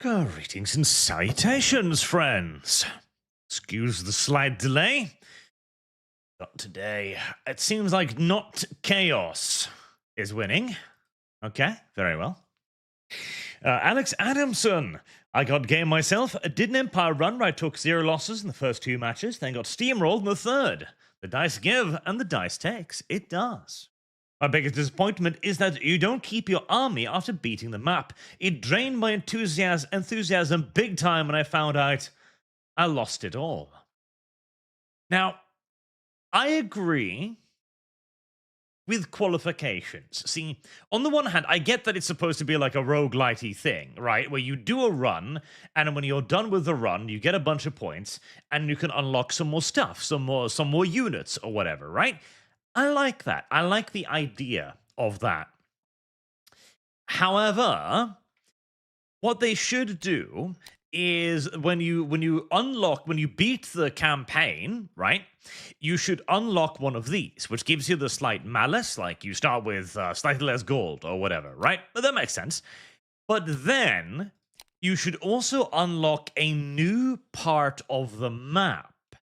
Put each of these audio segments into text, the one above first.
Greetings and salutations, friends. Excuse the slight delay. But today, it seems like not Chaos is winning. Okay, very well. Alex Adamson. I got game myself. I did an Empire run where I took 0 losses in the first 2 matches, then got steamrolled in the 3rd. The dice give and the dice takes. It does. My biggest disappointment is that you don't keep your army after beating the map. It drained my enthusiasm big time when I found out I lost it all. Now, I agree with qualifications. See, on the one hand, I get that it's supposed to be like a roguelite-y thing, right? Where you do a run, and when you're done with the run, you get a bunch of points, and you can unlock some more stuff, some more units or whatever, right? I like that. I like the idea of that. However, what they should do is when you beat the campaign, right, you should unlock one of these, which gives you the slight malice, like you start with slightly less gold or whatever, right? But that makes sense. But then you should also unlock a new part of the map.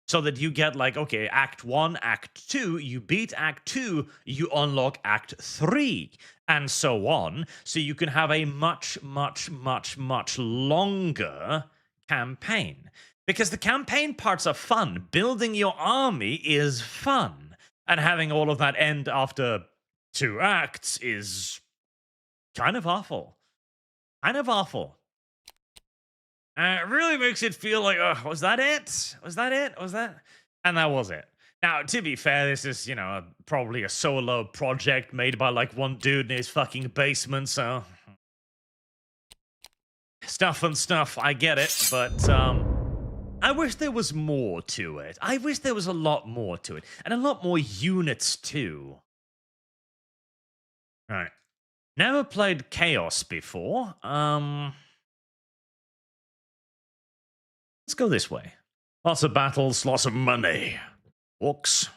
So that you get like, okay, Act 1, Act 2, you beat Act 2, you unlock Act 3, and so on. So you can have a much longer campaign. Because the campaign parts are fun. Building your army is fun. And having all of that end after 2 acts is kind of awful. Kind of awful. It really makes it feel like, was that it? Was that it? Was that? And that was it. Now, to be fair, this is, you know, probably a solo project made by, like, one dude in his fucking basement, so... Stuff and stuff, I get it, but, I wish there was more to it. I wish there was a lot more to it. And a lot more units, too. Alright. Never played Chaos before. Let's go this way. Lots of battles, lots of money. Orcs.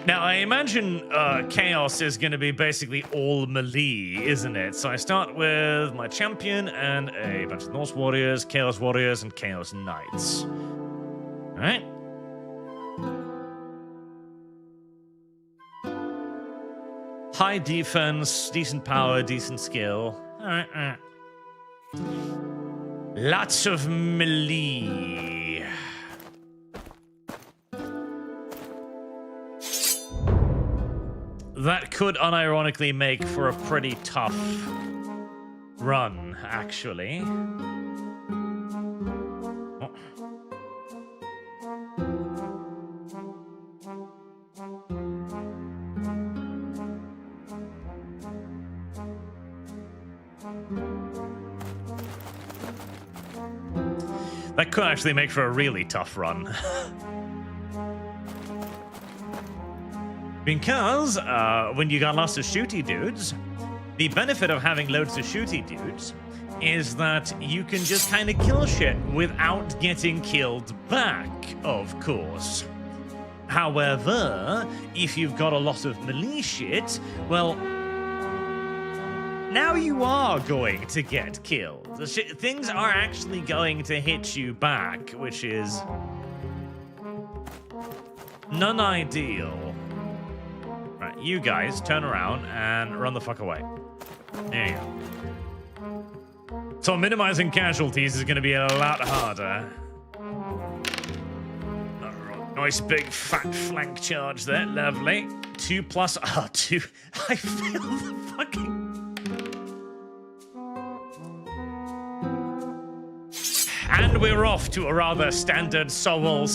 Now, I imagine Chaos is going to be basically all melee, isn't it? So I start with my champion and a bunch of Norse warriors, and Chaos Knights. Alright. High defense, decent power, decent skill. Alright. Lots of melee. That could unironically make for a pretty tough run, actually. Oh. That could actually make for a really tough run. Because, when you got lots of shooty dudes, the benefit of having loads of shooty dudes is that you can just kind of kill shit without getting killed back, of course. However, if you've got a lot of melee shit, well, now you are going to get killed. Things are actually going to hit you back, which is non-ideal. Right, you guys, turn around and run the fuck away. There you go. So minimizing casualties is going to be a lot harder. Nice big fat flank charge there, lovely. 2 plus R2. I feel the fucking... And we're off to a rather standard SOVL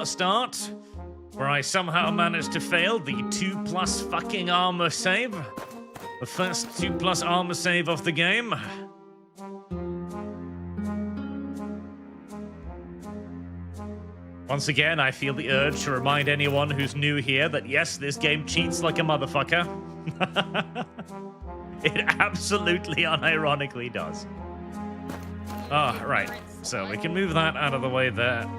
start, where I somehow managed to fail the 2+ fucking armor save. The first 2+ armor save of the game. Once again, I feel the urge to remind anyone who's new here that yes, this game cheats like a motherfucker. It absolutely unironically does. Ah, right. So we can move that out of the way there.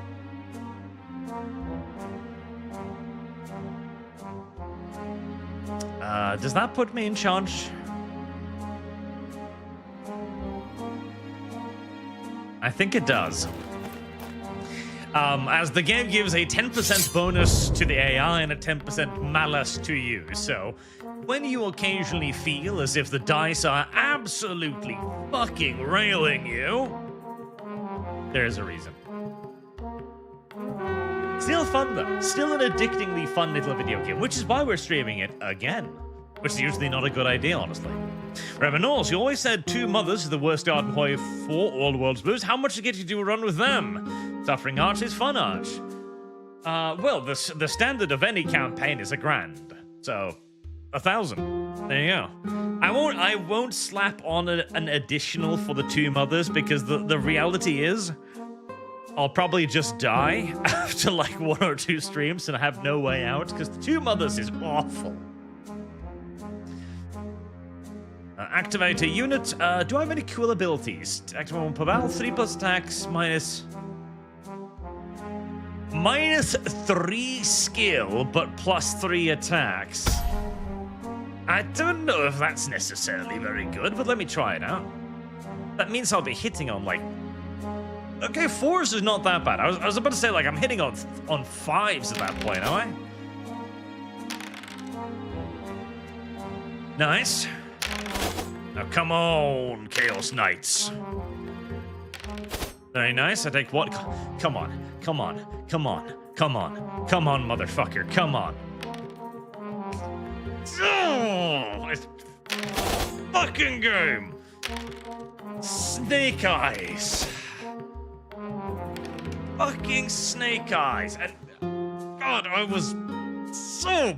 Does that put me in charge? I think it does. As the game gives a 10% bonus to the AI and a 10% malus to you. So, when you occasionally feel as if the dice are absolutely fucking railing you, there's a reason. Still fun though. Still an addictingly fun little video game, which is why we're streaming it again. Which is usually not a good idea, honestly. Remember, Knowles, you always said two mothers are the worst garden boy for all world's blues. How much to get you to do a run with them? Suffering Arch is fun, Arch. Well, the standard of any campaign is $1,000. So, 1,000. There you go. I won't slap on an additional for the two mothers because the reality is I'll probably just die after like 1 or 2 streams and I have no way out because the two mothers is awful. Activate a unit. Do I have any cool abilities? Activate one per battle. 3+ attacks minus 3 skill, but +3 attacks. I don't know if that's necessarily very good, but let me try it out. That means I'll be hitting on like. Okay, 4s is not that bad. I was about to say like I'm hitting on 5s at that point, am I? Nice. Now come on, Chaos Knights. Very nice. I take what? Come on, motherfucker. Come on. Oh, it's fucking game. Snake Eyes. Fucking Snake Eyes. And God, I was so.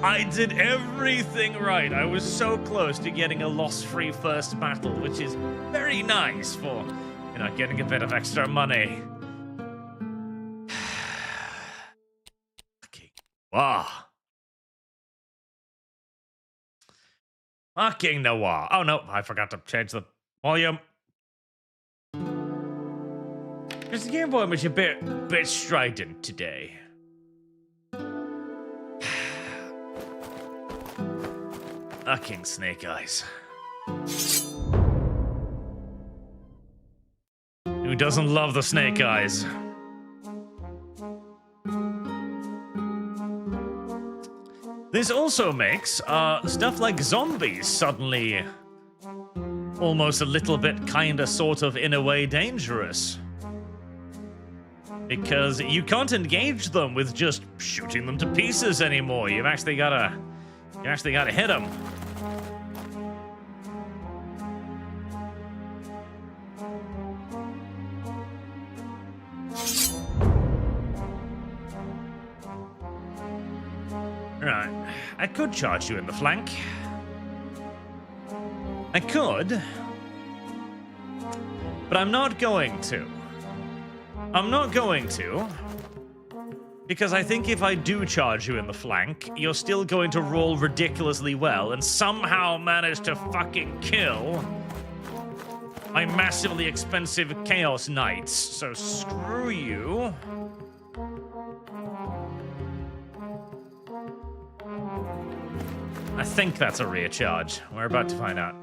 I did everything right. I was so close to getting a loss-free first battle, which is very nice for, you know, getting a bit of extra money. Okay. Wow. Fucking Noir. Oh no, I forgot to change the volume. Because the Game Boy was a bit strident today. Fucking Snake Eyes. Who doesn't love the Snake Eyes? This also makes stuff like zombies suddenly almost a little bit kinda sort of in a way dangerous. Because you can't engage them with just shooting them to pieces anymore. You've actually gotta hit them. Right, I could charge you in the flank. I could. But I'm not going to. Because I think if I do charge you in the flank, you're still going to roll ridiculously well and somehow manage to fucking kill my massively expensive Chaos Knights. So screw you. I think that's a rear charge. We're about to find out.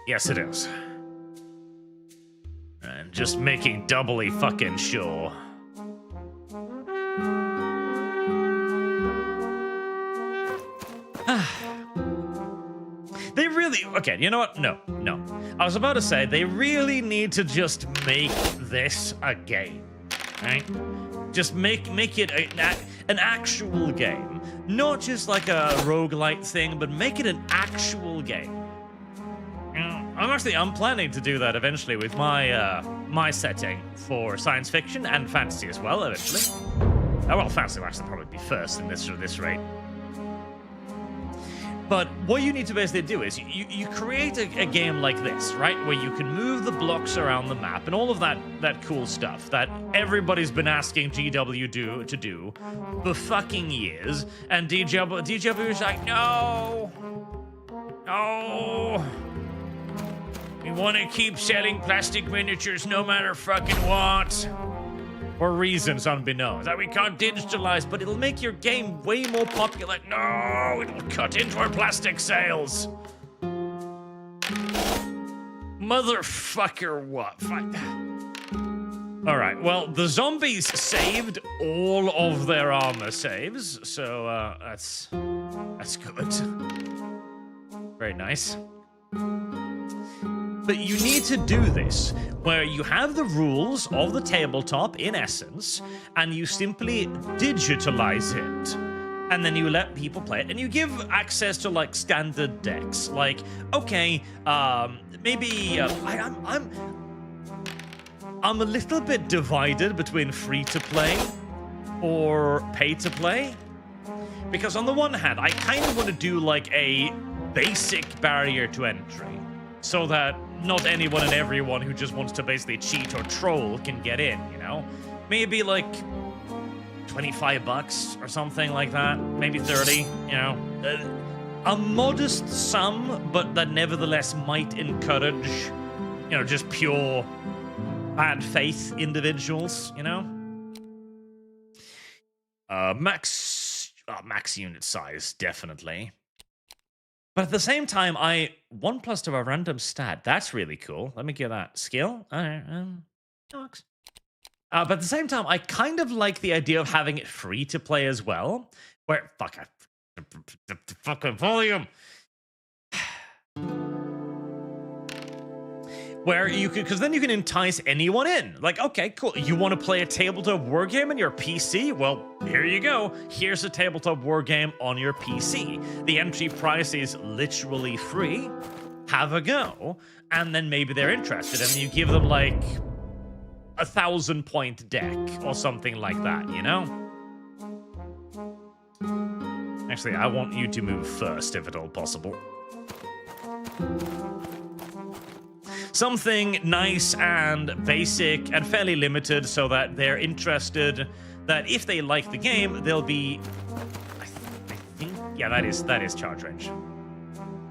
Yes, it is. And just making doubly fucking sure. They really... Okay, you know what? No. I was about to say, they really need to just make this a game, right? Just make it an actual game. Not just like a roguelite thing, but make it an actual game. I'm planning to do that eventually with my my setting for science fiction and fantasy as well, eventually. Oh, well, fantasy will actually probably be first in this rate. But what you need to basically do is you create a game like this, right? Where you can move the blocks around the map and all of that cool stuff that everybody's been asking GW to do for fucking years. And DW is like, no. We want to keep selling plastic miniatures no matter fucking what. For reasons unbeknownst. That we can't digitalize, but it'll make your game way more popular. No, it'll cut into our plastic sales. Motherfucker, what? Alright, well, the zombies saved all of their armor saves, so that's good. Very nice. But you need to do this, where you have the rules of the tabletop, in essence, and you simply digitalize it. And then you let people play it, and you give access to, like, standard decks. Like, okay, maybe, I'm a little bit divided between free-to-play or pay-to-play. Because on the one hand, I kind of want to do, like, a basic barrier to entry, so that not anyone and everyone who just wants to basically cheat or troll can get in, you know? Maybe, like, $25 or something like that. Maybe 30, you know? A modest sum, but that nevertheless might encourage, you know, just pure bad faith individuals, you know? Max unit size, definitely. But at the same time, 1+ to a random stat. That's really cool. Let me get that. Skill? Alright, works. But at the same time, I kind of like the idea of having it free to play as well. Where, the fucking volume. Where you can, because then you can entice anyone in. Like, okay, cool. You want to play a tabletop war game on your PC? Well, here you go. Here's a tabletop war game on your PC. The entry price is literally free. Have a go. And then maybe they're interested. And you give them, like, 1,000-point deck or something like that, you know? Actually, I want you to move first, if at all possible. Something nice and basic and fairly limited so that they're interested, that if they like the game, they'll be... I think... Yeah, that is charge range.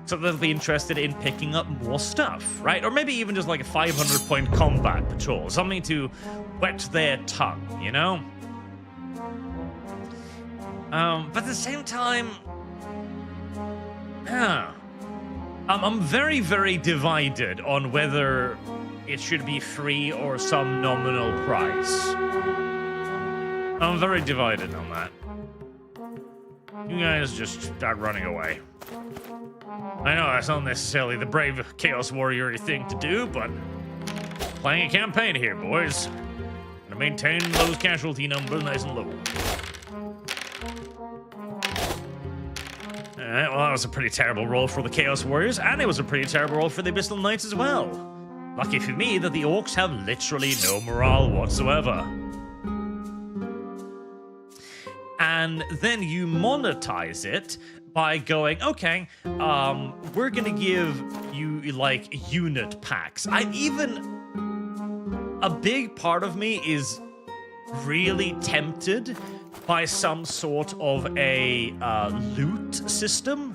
So they'll be interested in picking up more stuff, right? Or maybe even just like a 500-point combat patrol. Something to whet their tongue, you know? But at the same time... Yeah... I'm very, very divided on whether it should be free or some nominal price. I'm very divided on that. You guys just start running away. I know that's not necessarily the brave Chaos Warrior thing to do, but playing a campaign here, boys. Gonna maintain those casualty numbers nice and low. Alright, well, that was a pretty terrible roll for the Chaos Warriors, and it was a pretty terrible roll for the Abyssal Knights as well. Lucky for me that the Orcs have literally no morale whatsoever. And then you monetize it by going, okay, we're gonna give you, like, unit packs. A big part of me is really tempted by some sort of a loot system.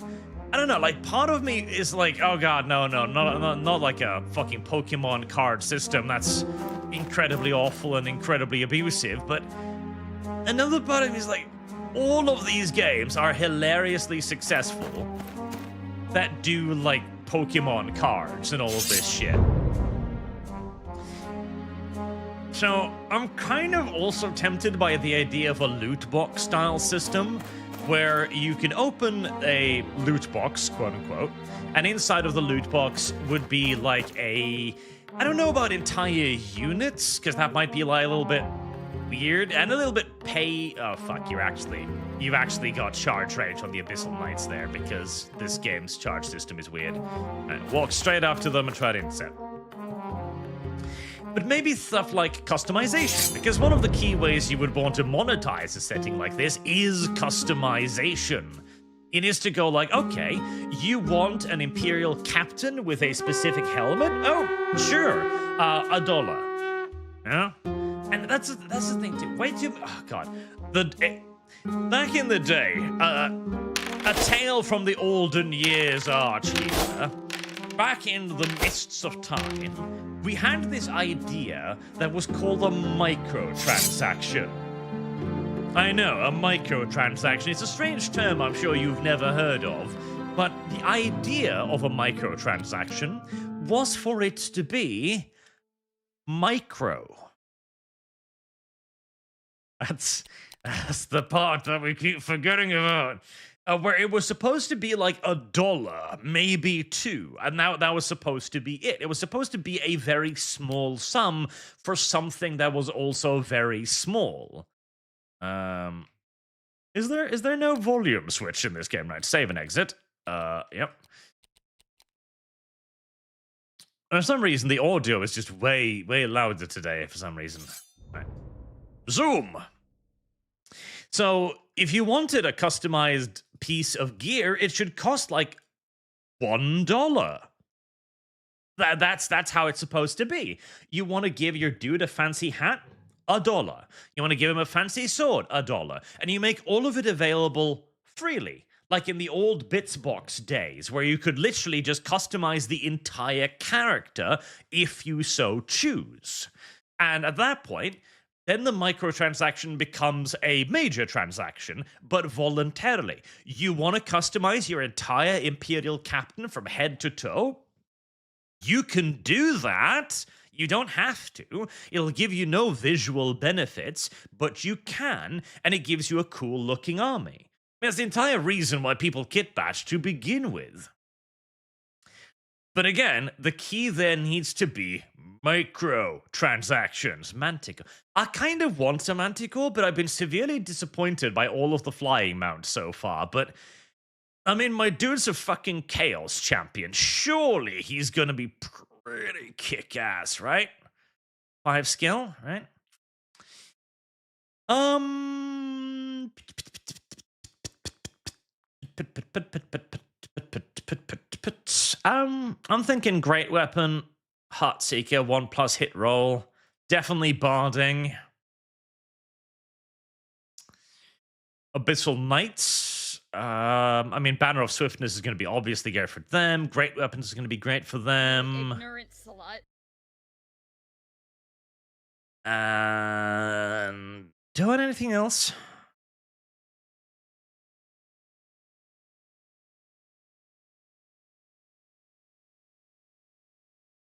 I don't know, like, part of me is like, oh god, no, not like a fucking Pokemon card system. That's incredibly awful and incredibly abusive. But another part of me is like, all of these games are hilariously successful that do, like, Pokemon cards and all of this shit. So, I'm kind of also tempted by the idea of a loot box style system where you can open a loot box, quote unquote, and inside of the loot box would be like I don't know about entire units, because that might be like a little bit weird, and a little bit oh fuck, you've actually got charge range on the Abyssal Knights there, because this game's charge system is weird. Right, walk straight up to them and try to intercept. But maybe stuff like customization, because one of the key ways you would want to monetize a setting like this is customization. It is to go like, okay, you want an Imperial captain with a specific helmet? Oh, sure, $1. Yeah? And that's the thing too. Oh god. Back in the day, a tale from the olden years, Arch here, back in the mists of time, we had this idea that was called a microtransaction. I know, a microtransaction. It's a strange term I'm sure you've never heard of, but the idea of a microtransaction was for it to be micro. That's the part that we keep forgetting about. Where it was supposed to be like $1, maybe $2, and that was supposed to be it. It was supposed to be a very small sum for something that was also very small. Is there no volume switch in this game? Right, save and exit. Yep. For some reason, the audio is just way louder today. For some reason, right. Zoom. So if you wanted a customized piece of gear, it should cost like $1. That's how it's supposed to be. You want to give your dude a fancy hat? $1. You want to give him a fancy sword? $1. And you make all of it available freely. Like in the old Bitsbox days, where you could literally just customize the entire character if you so choose. And at that point, then the microtransaction becomes a major transaction, but voluntarily. You want to customize your entire Imperial Captain from head to toe? You can do that. You don't have to. It'll give you no visual benefits, but you can, and it gives you a cool-looking army. That's the entire reason why people kit bash to begin with. But again, the key there needs to be micro-transactions. Manticore. I kind of want a Manticore, but I've been severely disappointed by all of the flying mounts so far. But, I mean, my dude's a fucking Chaos champion. Surely he's gonna be pretty kick-ass, right? 5 skill, right? I'm thinking Great Weapon, Heartseeker, 1+ hit roll. Definitely barding. Abyssal Knights. I mean, Banner of Swiftness is going to be obviously great for them. Great Weapons is going to be great for them. Ignorant slut. Do I want anything else?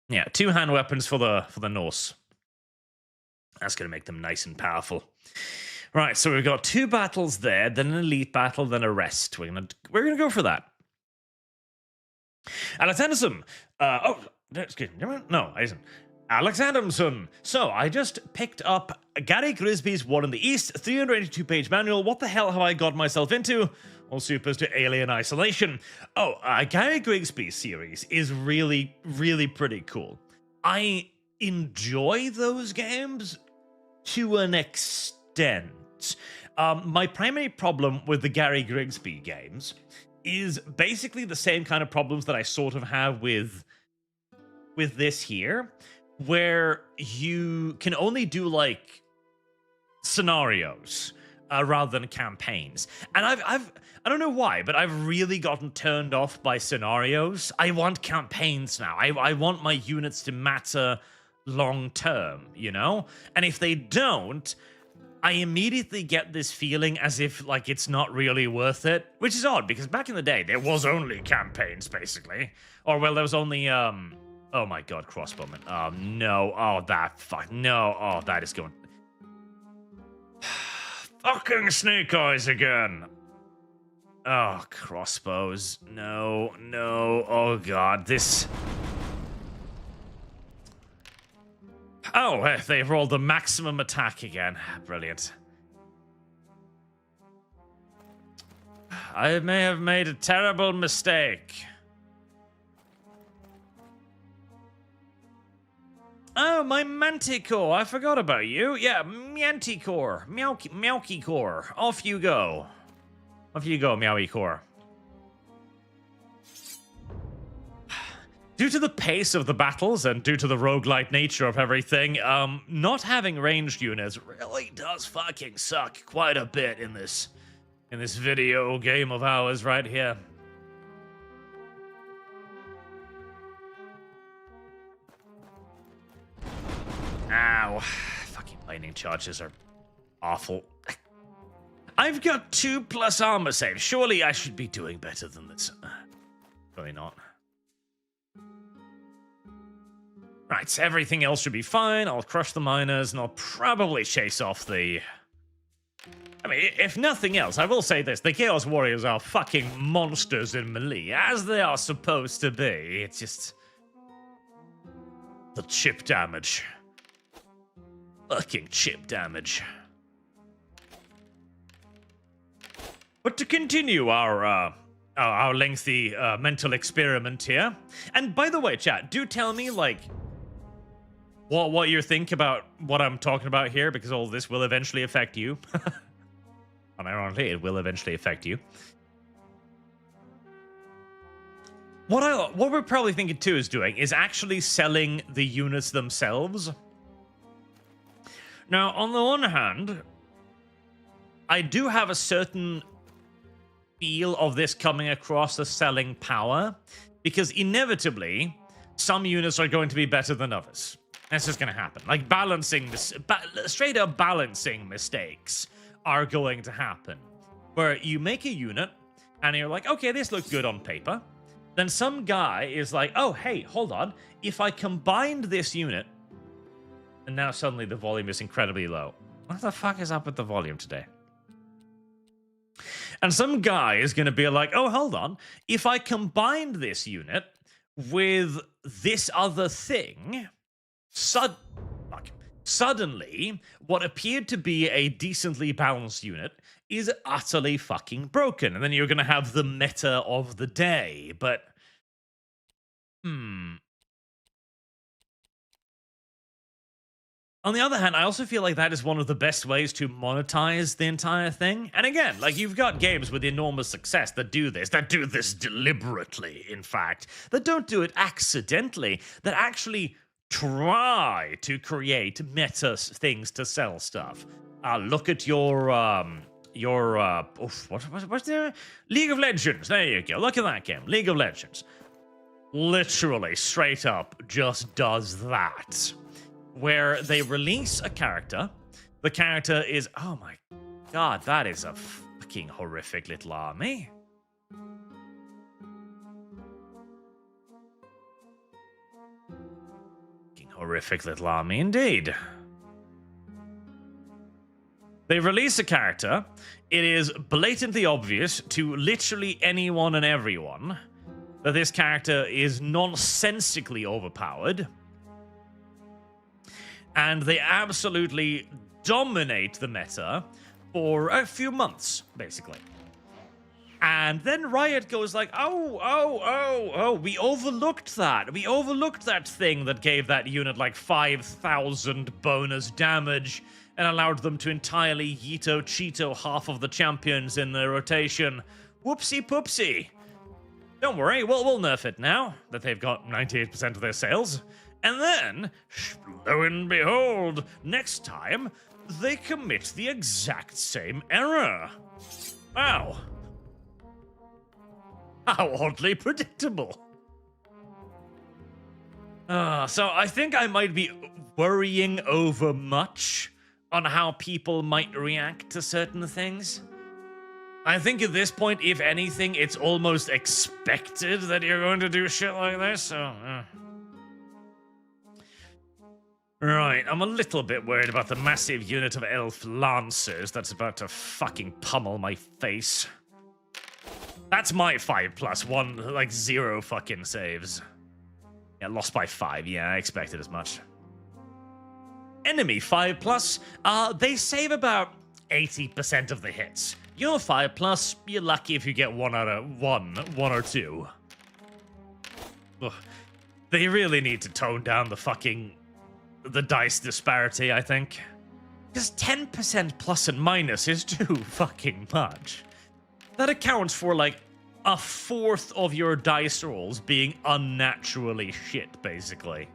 Yeah, 2 hand weapons for the Norse. That's going to make them nice and powerful. Right, so we've got 2 battles there, then an elite battle, then a rest. We're gonna go for that. Alex Anderson. Excuse me. No, I isn't. Alex Adamson. So I just picked up Gary Grisby's War in the East, 382-page manual. What the hell have I got myself into? All supers to Alien Isolation. Gary Grigsby's series is really, really pretty cool. I enjoy those games to an extent. My primary problem with the Gary Grigsby games is basically the same kind of problems that I sort of have with this here, where you can only do like scenarios rather than campaigns. And I don't know why, but I've really gotten turned off by scenarios. I want campaigns now. I want my units to matter long term, you know? And if they don't, I immediately get this feeling as if, like, it's not really worth it, which is odd, because back in the day, there was only campaigns, basically. Or, well, there was only, oh my god, crossbowman. No. Oh, that, fuck, no. Oh, that is going... Fucking snake eyes again. Oh, crossbows. No. Oh, god, this... Oh, they've rolled the maximum attack again. Brilliant. I may have made a terrible mistake. Oh, my Manticore. I forgot about you. Yeah, Manticore. Meowky-core. Off you go. Off you go, Meowy-core. Due to the pace of the battles and due to the roguelite nature of everything, not having ranged units really does fucking suck quite a bit in this video game of ours right here. Ow. Fucking lightning charges are awful. I've got 2+ armor save. Surely I should be doing better than this. Really not. Right, so everything else should be fine. I'll crush the miners, and I'll probably chase off the... I mean, if nothing else, I will say this. The Chaos Warriors are fucking monsters in melee, as they are supposed to be. It's just... the chip damage. Fucking chip damage. But to continue our lengthy mental experiment here, and by the way, chat, do tell me, like, what you think about what I'm talking about here, because all this will eventually affect you. Unironically, it will eventually affect you. What we're probably thinking too is doing is actually selling the units themselves. Now, on the one hand, I do have a certain feel of this coming across as selling power, because inevitably some units are going to be better than others. That's just going to happen. Like balancing this, straight up balancing mistakes are going to happen, where you make a unit and you're like, okay, this looks good on paper. Then some guy is like, oh, hey, hold on. If I combined this unit, and now suddenly the volume is incredibly low. What the fuck is up with the volume today? And some guy is going to be like, oh, hold on. If I combined this unit with this other thing, suddenly what appeared to be a decently balanced unit is utterly fucking broken. And then you're going to have the meta of the day. But, on the other hand, I also feel like that is one of the best ways to monetize the entire thing. And again, like, you've got games with enormous success that do this deliberately, in fact, that don't do it accidentally, that actually try to create meta things to sell stuff. Look at what's there? League of Legends. There you go. Look at that game. League of Legends. Literally, straight up, just does that. Where they release a character. The character is... oh my god, that is a fucking horrific little army. Fucking horrific little army indeed. They release a character. It is blatantly obvious to literally anyone and everyone that this character is nonsensically overpowered. And they absolutely dominate the meta for a few months, basically. And then Riot goes like, oh, we overlooked that. We overlooked that thing that gave that unit like 5,000 bonus damage and allowed them to entirely Cheeto half of the champions in their rotation. Whoopsie poopsie. Don't worry, we'll nerf it now that they've got 98% of their sales. And then, lo and behold, next time, they commit the exact same error. Wow. How oddly predictable. So I think I might be worrying over much on how people might react to certain things. I think at this point, if anything, it's almost expected that you're going to do shit like this, so... Right, I'm a little bit worried about the massive unit of elf lancers that's about to fucking pummel my face. That's my 5+1, like 0 fucking saves. Yeah, lost by 5, yeah, I expected as much. Enemy 5+, they save about 80% of the hits. Your 5+, you're lucky if you get 1 out of 1 or 2. Ugh. They really need to tone down the dice disparity, I think. Because 10% plus and minus is too fucking much. That accounts for, like, a fourth of your dice rolls being unnaturally shit, basically.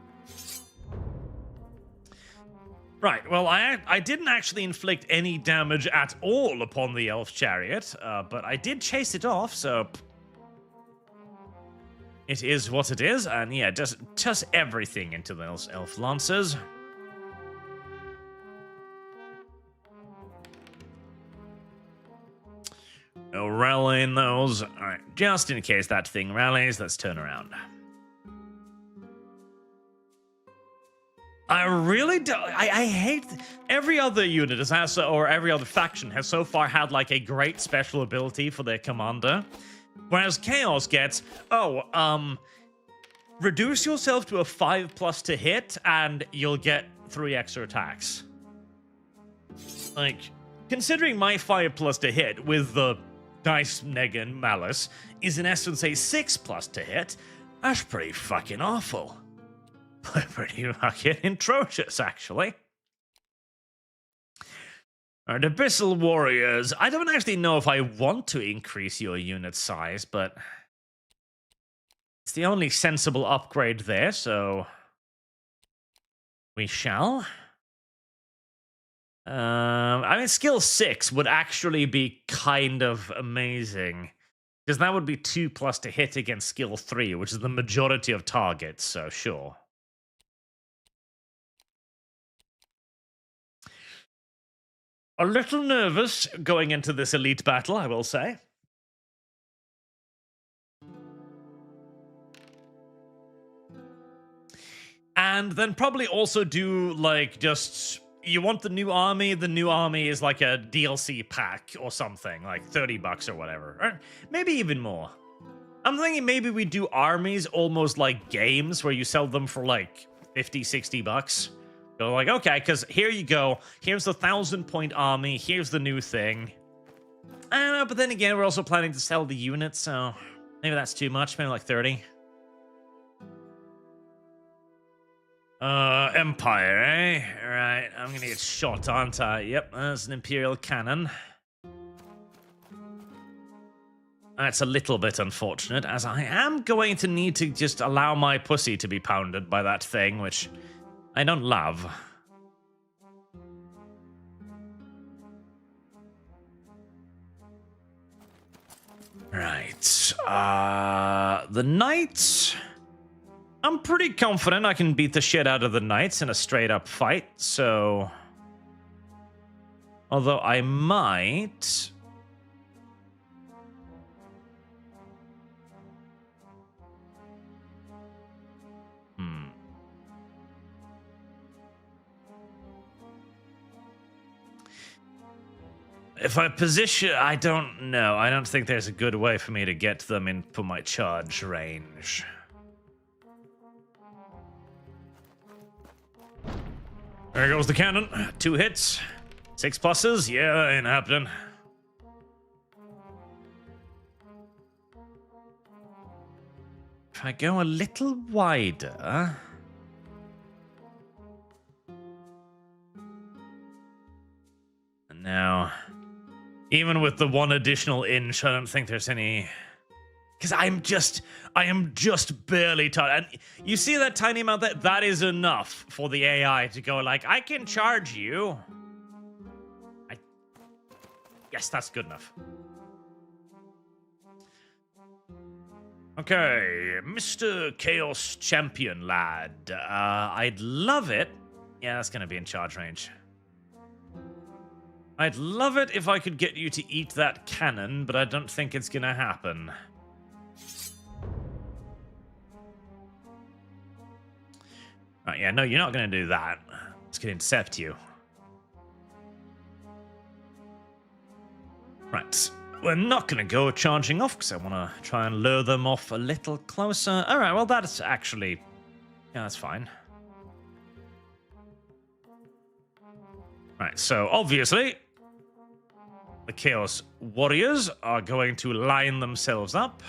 Right, well, I didn't actually inflict any damage at all upon the elf chariot, but I did chase it off, so... it is what it is, and yeah, just everything into those elf lancers. No rallying those. Alright, just in case that thing rallies, let's turn around. I really do. I hate every other unit has, or every other faction has so far had like a great special ability for their commander, whereas Chaos gets reduce yourself to a 5+ to hit and you'll get 3 extra attacks. Like, considering my 5+ to hit with the Dice, Nega, and Malice is in essence a 6+ to hit, that's pretty fucking awful. Pretty fucking atrocious, actually. Alright, Abyssal Warriors. I don't actually know if I want to increase your unit size, but it's the only sensible upgrade there, so we shall. I mean, skill 6 would actually be kind of amazing, because that would be 2+ to hit against skill 3, which is the majority of targets, so sure. A little nervous going into this elite battle, I will say. And then probably also do, like, just... You want the new army is like a DLC pack or something, like $30 or whatever. Or maybe even more. I'm thinking maybe we do armies almost like games where you sell them for like $50-$60. Go like, okay, because here you go. Here's the 1,000-point army. Here's the new thing. I don't know, but then again, we're also planning to sell the units, so maybe that's too much. Maybe like 30. Empire, eh? Right, I'm gonna get shot, aren't I? Yep, there's an Imperial cannon. That's a little bit unfortunate, as I am going to need to just allow my pussy to be pounded by that thing, which I don't love. Right. The Knights. I'm pretty confident I can beat the shit out of the Knights in a straight-up fight, so... Although I might... If I position... I don't know. I don't think there's a good way for me to get them in for my charge range. There goes the cannon. 2 hits. 6 pluses. Yeah, ain't happening. If I go a little wider... And now... Even with the 1 additional inch, I don't think there's any... Because I am just barely tired. And you see that tiny amount? That is enough for the AI to go like, I can charge you. Yes, that's good enough. Okay, Mr. Chaos Champion lad. I'd love it. Yeah, that's going to be in charge range. I'd love it if I could get you to eat that cannon, but I don't think it's gonna happen. Right, yeah, no, you're not gonna do that. It's gonna intercept you. Right, we're not gonna go charging off because I want to try and lure them off a little closer. All right, well, that's actually... Yeah, that's fine. Right, so obviously... The Chaos Warriors are going to line themselves up.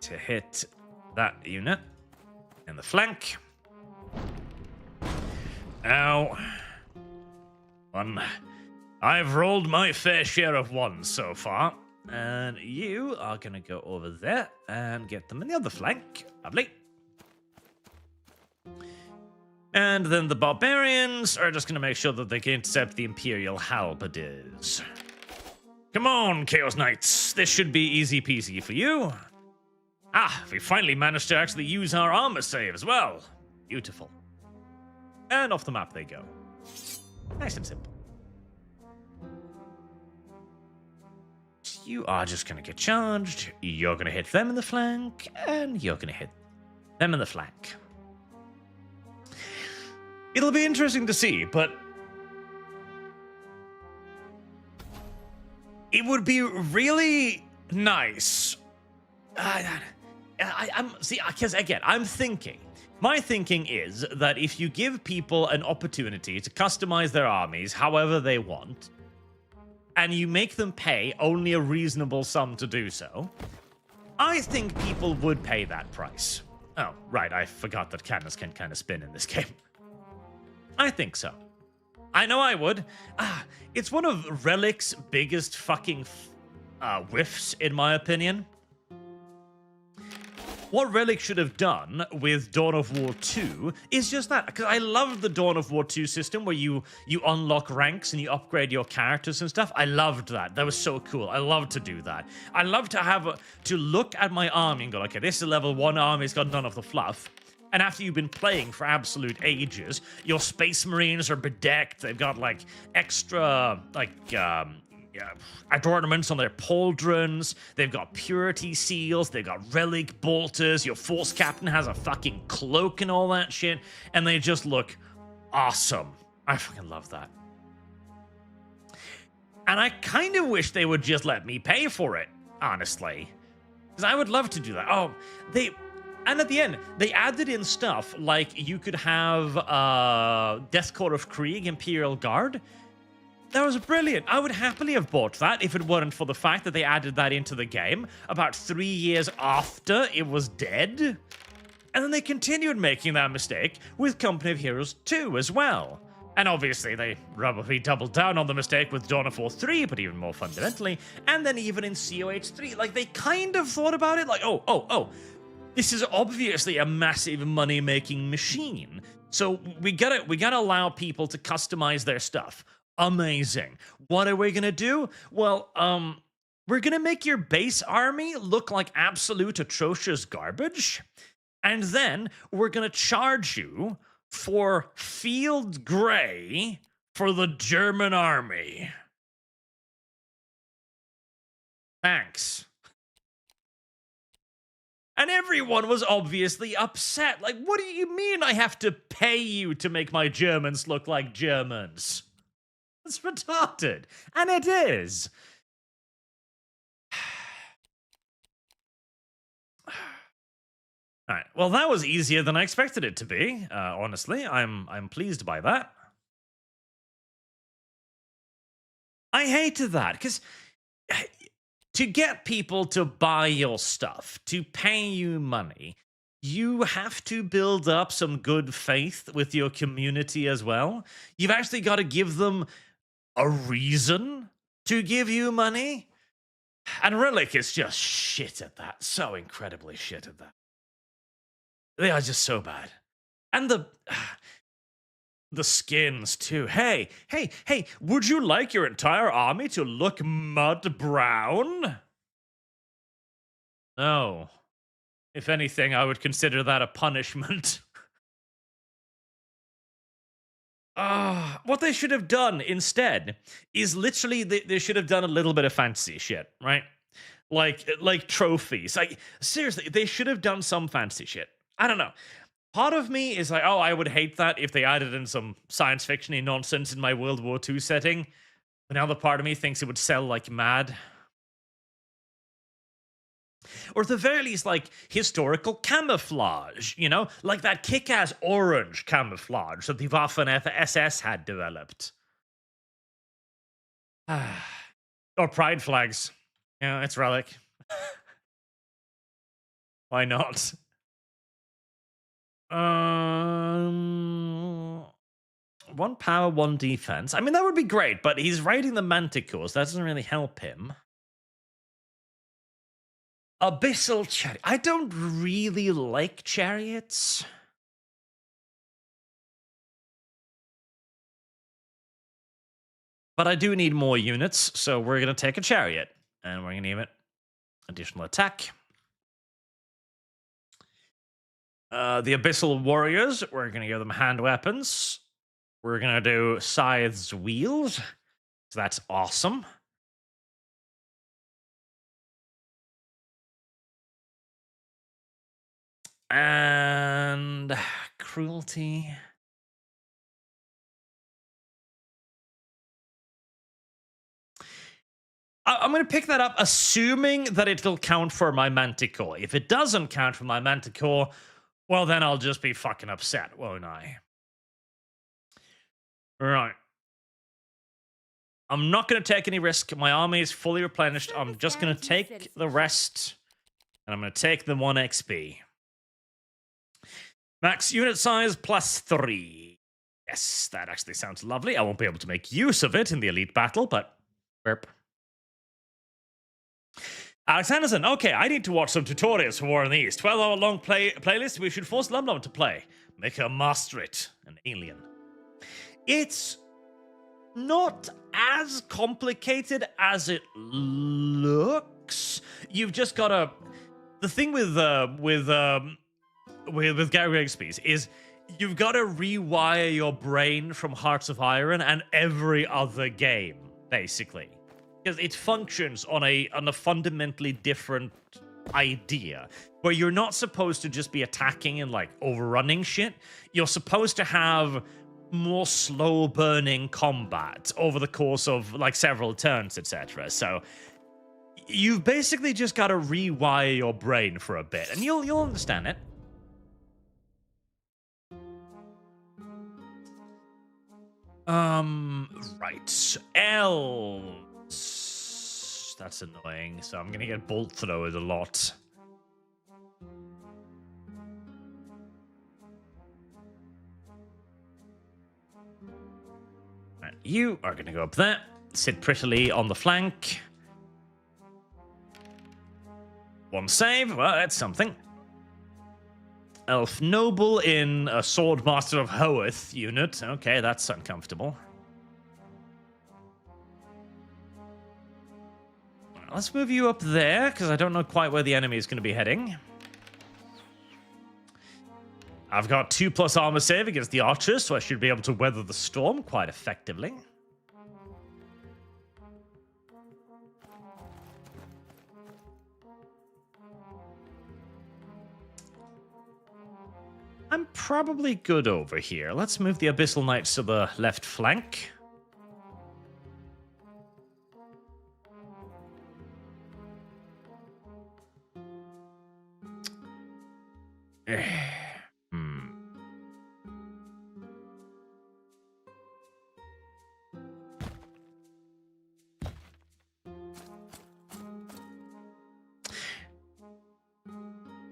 To hit that unit in the flank. Now, 1. I've rolled my fair share of 1s so far. And you are going to go over there and get them in the other flank. Lovely. And then the barbarians are just going to make sure that they can intercept the Imperial halberdiers. Come on, Chaos Knights. This should be easy peasy for you. Ah, we finally managed to actually use our armor save as well. Beautiful. And off the map they go. Nice and simple. You are just going to get charged, you're going to hit them in the flank, and you're going to hit them in the flank. It'll be interesting to see, but it would be really nice. Because again, my thinking is that if you give people an opportunity to customize their armies however they want, and you make them pay only a reasonable sum to do so, I think people would pay that price. Oh, right, I forgot that cannons can kind of spin in this game. I think so. I know I would. It's one of Relic's biggest fucking whiffs, in my opinion. What Relic should have done with Dawn of War 2 is just that. Because I loved the Dawn of War 2 system where you unlock ranks and you upgrade your characters and stuff. I loved that. That was so cool. I loved to do that. I love to have to look at my army and go, okay, this is level 1 army, it's got none of the fluff. And after you've been playing for absolute ages, your Space Marines are bedecked. They've got like extra adornments on their pauldrons. They've got purity seals. They've got relic bolters. Your force captain has a fucking cloak and all that shit. And they just look awesome. I fucking love that. And I kind of wish they would just let me pay for it, honestly. Because I would love to do that. And at the end, they added in stuff like you could have Death Court of Krieg, Imperial Guard. That was brilliant. I would happily have bought that if it weren't for the fact that they added that into the game about 3 years after it was dead. And then they continued making that mistake with Company of Heroes 2 as well. And obviously they probably doubled down on the mistake with Dawn of War 3, but even more fundamentally. And then even in COH 3, like they kind of thought about it like, oh. This is obviously a massive money-making machine. So we gotta allow people to customize their stuff. Amazing. What are we gonna do? Well, we're gonna make your base army look like absolute atrocious garbage. And then we're gonna charge you for field gray for the German army. Thanks. And everyone was obviously upset. Like, what do you mean I have to pay you to make my Germans look like Germans? That's retarded. And it is. All right. Well, that was easier than I expected it to be. Honestly, I'm pleased by that. I hated that because to get people to buy your stuff, to pay you money, you have to build up some good faith with your community as well. You've actually got to give them a reason to give you money. And Relic is just shit at that. So incredibly shit at that. They are just so bad. And the skins too. Hey, would you like your entire army to look mud brown? No. If anything, I would consider that a punishment. What they should have done instead is literally they should have done a little bit of fancy shit, right? Like trophies. Like seriously, they should have done some fancy shit. I don't know. Part of me is like, oh, I would hate that if they added in some science fiction-y nonsense in my World War II setting. But another part of me thinks it would sell like mad. Or at the very least, like, historical camouflage, you know? Like that kick-ass orange camouflage that the Waffen-SS had developed. Or pride flags. Yeah, it's Relic. Why not? 1 power, 1 defense. I mean, that would be great, but he's riding the Manticores. That doesn't really help him. Abyssal Chariot. I don't really like chariots. But I do need more units, so we're going to take a chariot. And we're going to give it additional attack. The Abyssal Warriors, we're going to give them hand weapons. We're gonna do Scythe's Wheels. So that's awesome. And Cruelty. I'm going to pick that up, assuming that it'll count for my Manticore. If it doesn't count for my Manticore, well, then I'll just be fucking upset, won't I? Right. I'm not going to take any risk. My army is fully replenished. I'm just going to take the rest, and I'm going to take the 1 XP. Max unit size +3. Yes, that actually sounds lovely. I won't be able to make use of it in the elite battle, but burp. Alex Anderson, okay, I need to watch some tutorials for War in the East. 12-hour long playlist. We should force Lumlum to play. Make her master it. An alien. It's not as complicated as it looks. You've just got to... The thing with Gary Greggsby's is you've got to rewire your brain from Hearts of Iron and every other game, basically. Because it functions on a fundamentally different idea, where you're not supposed to just be attacking and like overrunning shit. You're supposed to have more slow burning combat over the course of like several turns, etc. So you've basically just got to rewire your brain for a bit, and you'll understand it. Right. Elves. That's annoying. So I'm gonna get bolt throwers a lot. Right, you are gonna go up there. Sit prettily on the flank. 1 save. Well, that's something. Elf Noble in a Swordmaster of Hoeth unit. Okay, that's uncomfortable. Let's move you up there, because I don't know quite where the enemy is going to be heading. I've got 2+ armor save against the archers, so I should be able to weather the storm quite effectively. I'm probably good over here. Let's move the Abyssal Knights to the left flank.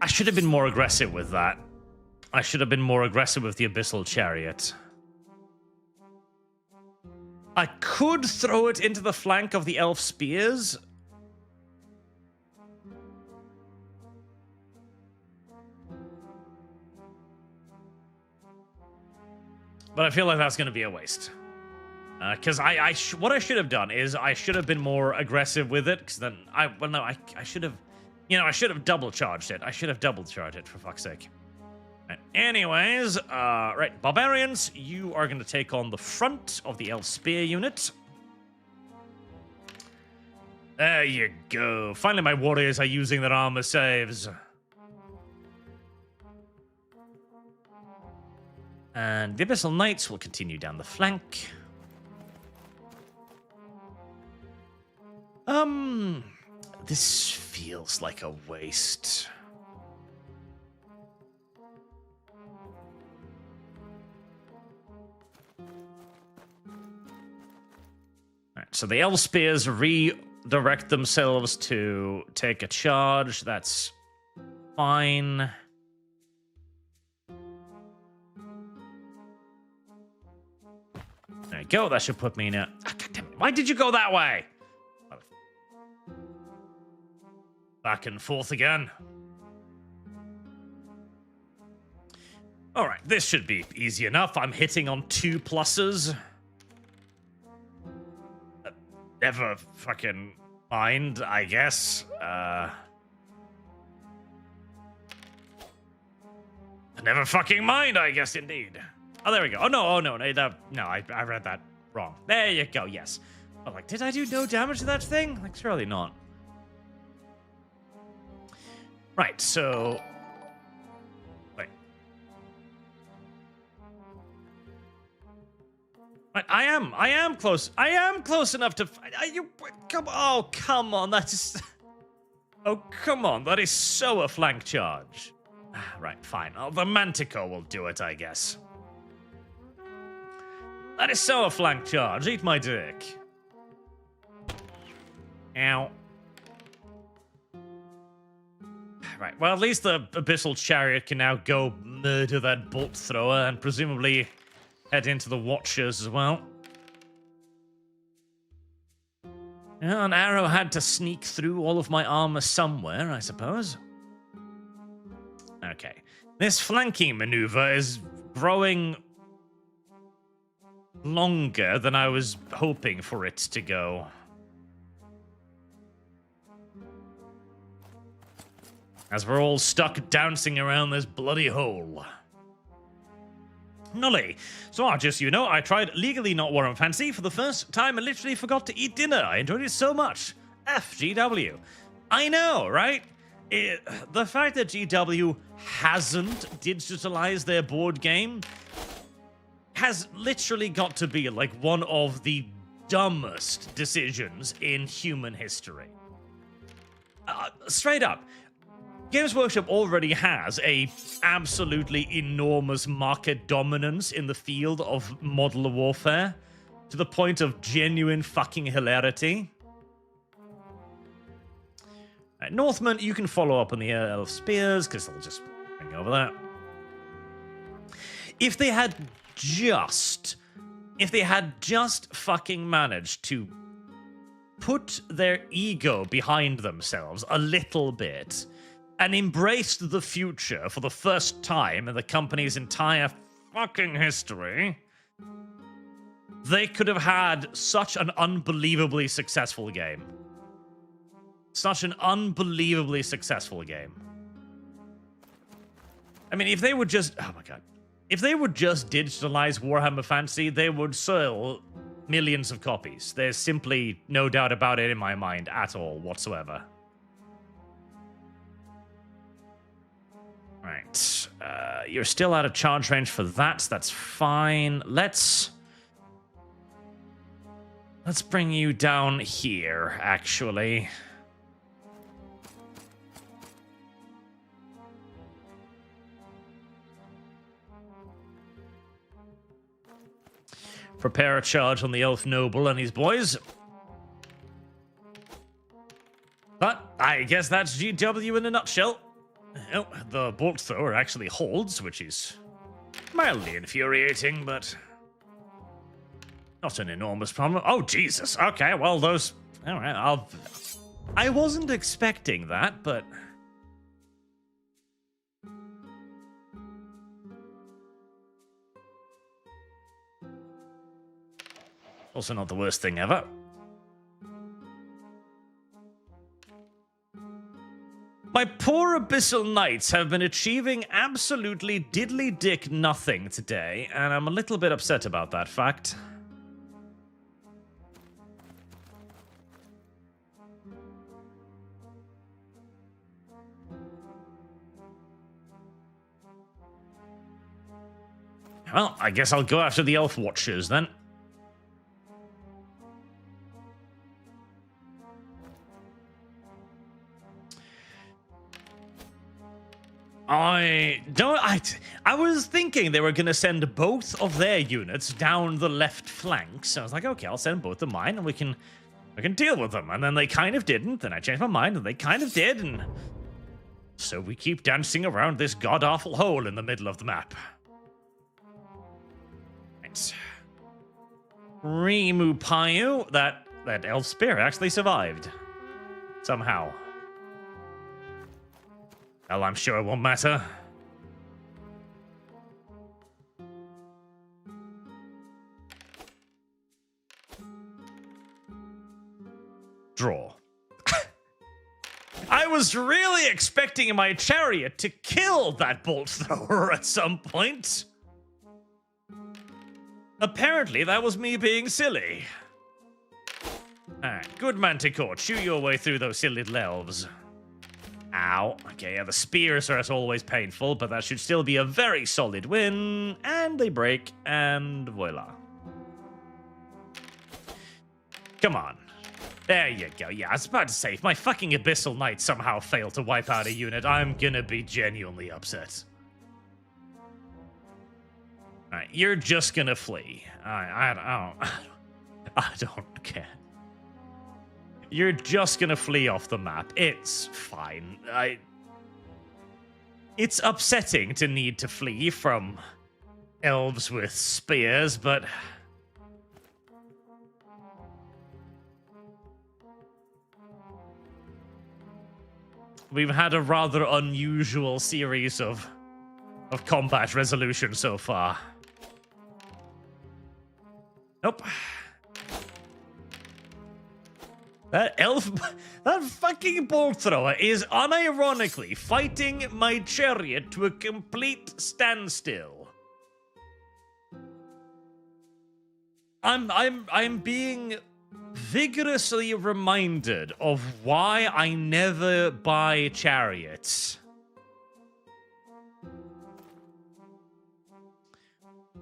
I should have been more aggressive with that. I should have been more aggressive with the Abyssal Chariot. I could throw it into the flank of the Elf Spears. But I feel like that's going to be a waste. Because what I should have done is I should have been more aggressive with it. Because then I should have, I should have double charged it. I should have double charged it, for fuck's sake. Right. Anyways, right, Barbarians, you are going to take on the front of the Elf Spear unit. There you go. Finally, my warriors are using their armor saves. And the Abyssal Knights will continue down the flank. This feels like a waste. Alright, so the Elf Spears redirect themselves to take a charge. That's fine. There you go. That should put me in a... Oh, God damn it. Why did you go that way? Back and forth again. Alright, this should be easy enough. I'm hitting on 2 pluses. Never fucking mind, I guess. Never fucking mind, I guess, indeed. Oh, there we go. Oh, no, I read that wrong. There you go, yes. But, like, did I do no damage to that thing? Like, surely not. Right, so... Wait. Right, I am close. I am close enough to... come on, that is... Oh, come on, that is so a flank charge. Right, fine. Oh, the Manticore will do it, I guess. That is so a flank charge. Eat my dick. Ow. Right, well, at least the Abyssal Chariot can now go murder that bolt thrower and presumably head into the Watchers as well. Yeah, an arrow had to sneak through all of my armor somewhere, I suppose. Okay. This flanking maneuver is growing longer than I was hoping for it to go. As we're all stuck dancing around this bloody hole. Nolly. So Archers, you know, I tried legally not Warhammer Fantasy for the first time and literally forgot to eat dinner. I enjoyed it so much. FGW. I know, right? The fact that GW hasn't digitalized their board game has literally got to be like one of the dumbest decisions in human history. Straight up. Games Workshop already has a absolutely enormous market dominance in the field of model warfare to the point of genuine fucking hilarity. Right, Northmen, you can follow up on the Elf Spears because they'll just bring over that. If they had just fucking managed to put their ego behind themselves a little bit and embraced the future for the first time in the company's entire fucking history, they could have had such an unbelievably successful game. Such an unbelievably successful game. I mean, if they would just... Oh my god. If they would just digitalize Warhammer Fantasy, they would sell millions of copies. There's simply no doubt about it in my mind at all whatsoever. Right. You're still out of charge range for that. That's fine. Let's bring you down here, actually. Prepare a charge on the Elf Noble and his boys. But I guess that's GW in a nutshell. Oh, the bolt thrower actually holds, which is mildly infuriating, but not an enormous problem. Oh, Jesus. Okay, well, those... All right, I wasn't expecting that, but... Also not the worst thing ever. My poor Abyssal Knights have been achieving absolutely diddly-dick nothing today, and I'm a little bit upset about that fact. Well, I guess I'll go after the Elf Watchers then. I was thinking they were going to send both of their units down the left flank. So I was like, okay, I'll send both of mine and we can deal with them. And then they kind of didn't. Then I changed my mind and they kind of did. And so we keep dancing around this god-awful hole in the middle of the map. Right. Rimu Payu, that elf spear actually survived. Somehow. Well, I'm sure it won't matter. Draw. I was really expecting my chariot to kill that bolt thrower at some point. Apparently, that was me being silly. Alright, good Manticore. Chew your way through those silly little elves. Ow. Okay, yeah, the spears are as always painful, but that should still be a very solid win. And they break, and voila. Come on. There you go. Yeah, I was about to say, if my fucking Abyssal Knight somehow failed to wipe out a unit, I'm gonna be genuinely upset. Alright, you're just gonna flee. I don't care. You're just gonna flee off the map. It's fine. It's upsetting to need to flee from elves with spears, but... we've had a rather unusual series of combat resolution so far. Nope. That fucking bolt thrower is unironically fighting my chariot to a complete standstill. I'm being vigorously reminded of why I never buy chariots.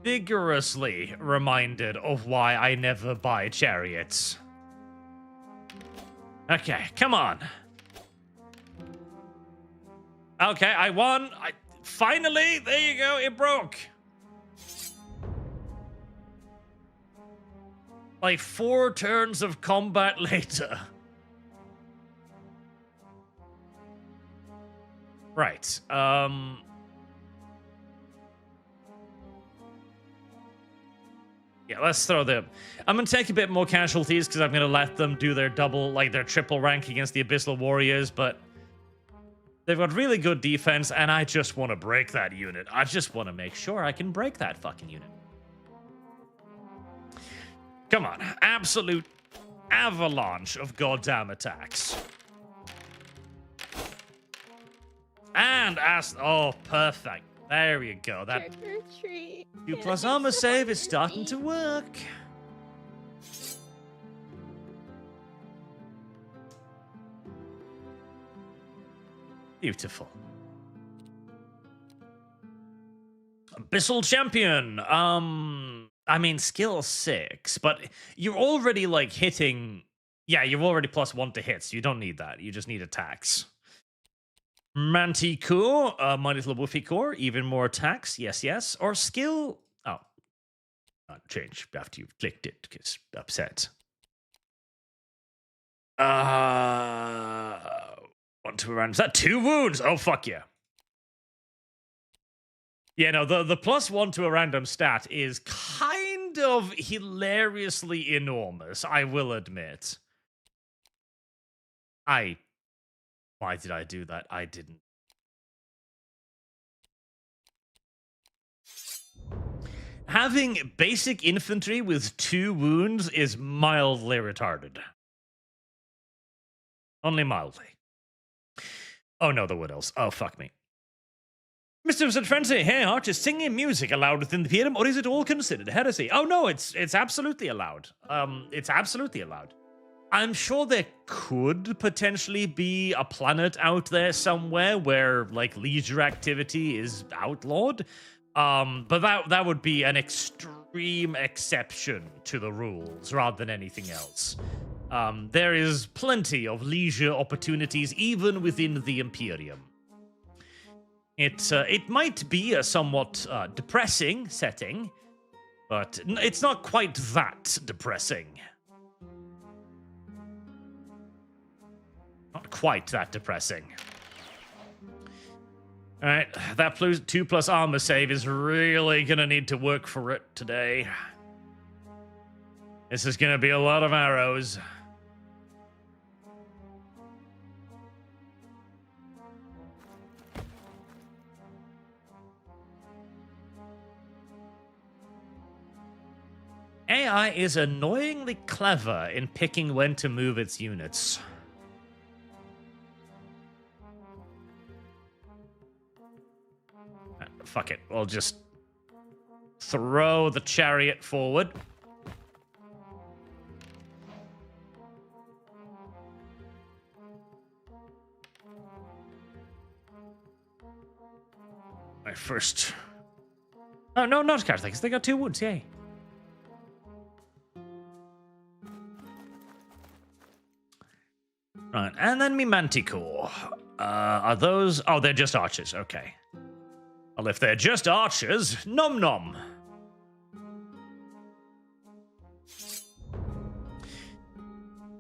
Vigorously reminded of why I never buy chariots. Okay, come on. Okay, I won. Finally, there you go, it broke. Like 4 turns of combat later. Right, yeah, let's throw them. I'm going to take a bit more casualties because I'm going to let them do their double, like their triple rank against the Abyssal Warriors, but they've got really good defense, and I just want to break that unit. I just want to make sure I can break that fucking unit. Come on. Absolute avalanche of goddamn attacks. And oh, perfect. There you go. That 2+ armor save is starting to work. Beautiful. Abyssal Champion. I mean, skill 6, but you're already like hitting. Yeah, you're already +1 to hits. You don't need that. You just need attacks. Manticore, my little woofy core, even more attacks, yes. Or skill, not change after you've clicked it, because upset. 1 to around, is that 2 wounds? Oh, fuck yeah. Yeah, no, the +1 to a random stat is kind of hilariously enormous, I will admit. Why did I do that? I didn't. Having basic infantry with 2 wounds is mildly retarded. Only mildly. Oh no, the Wood Elves. Oh, fuck me. Mr. St. Frenzy, hey, Arch, is singing music allowed within the PM, or is it all considered heresy? Oh no, it's absolutely allowed. It's absolutely allowed. I'm sure there could potentially be a planet out there somewhere where, like, leisure activity is outlawed. But that would be an extreme exception to the rules rather than anything else. There is plenty of leisure opportunities even within the Imperium. It might be a somewhat depressing setting, but it's not quite that depressing. Not quite that depressing. Alright, that 2+ armor save is really gonna need to work for it today. This is gonna be a lot of arrows. AI is annoyingly clever in picking when to move its units. Fuck it, we'll just throw the chariot forward. My first... Oh, no, not Catholics. They got 2 wounds, yay. Right, and then me Manticore. Are those... Oh, they're just archers, okay. Well, if they're just archers, nom nom.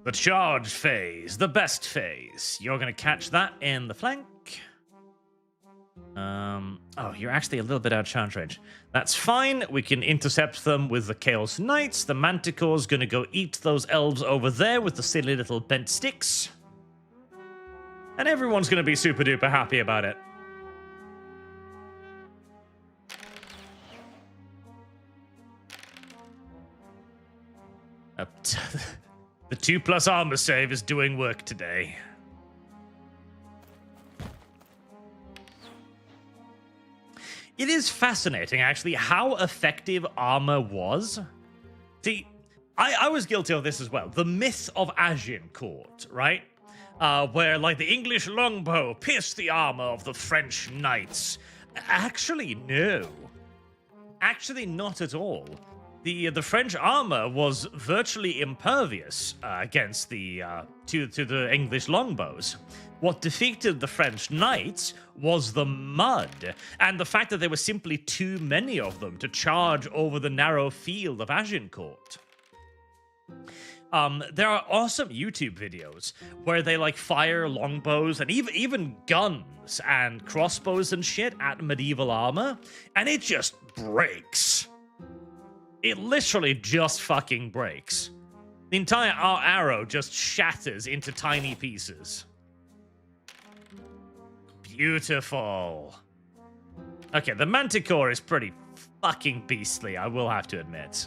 The charge phase, the best phase. You're gonna catch that in the flank. Oh, you're actually a little bit out of charge range. That's fine. We can intercept them with the Chaos Knights. The Manticore's gonna go eat those elves over there with the silly little bent sticks. And everyone's gonna be super duper happy about it. The 2+ armor save is doing work today. It is fascinating, actually, how effective armor was. See, I was guilty of this as well. The myth of Agincourt, right? Where, like, the English longbow pierced the armor of the French knights. Actually, no. Actually, not at all. The French armor was virtually impervious against the to the English longbows. What defeated the French knights was the mud, and the fact that there were simply too many of them to charge over the narrow field of Agincourt. There are awesome YouTube videos where they like fire longbows and even guns and crossbows and shit at medieval armor, and it just breaks. It literally just fucking breaks. The entire arrow just shatters into tiny pieces. Beautiful. Okay, the Manticore is pretty fucking beastly, I will have to admit.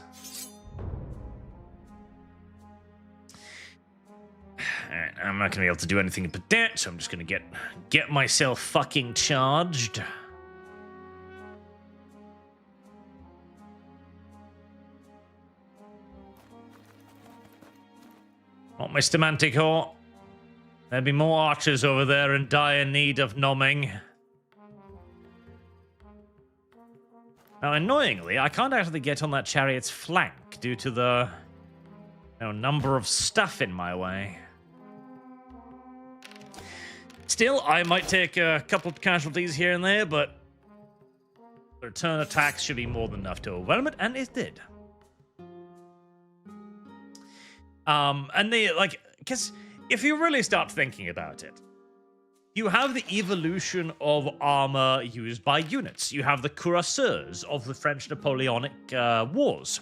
Alright, I'm not gonna be able to do anything but that, so I'm just gonna get myself fucking charged. Not Mr. Manticore. There'd be more archers over there in dire need of nomming. Now, annoyingly, I can't actually get on that chariot's flank due to the number of stuff in my way. Still, I might take a couple of casualties here and there, but the return attacks should be more than enough to overwhelm it, and it did. And they, like, because if you really start thinking about it, you have the evolution of armor used by units. You have the cuirassiers of the French Napoleonic Wars,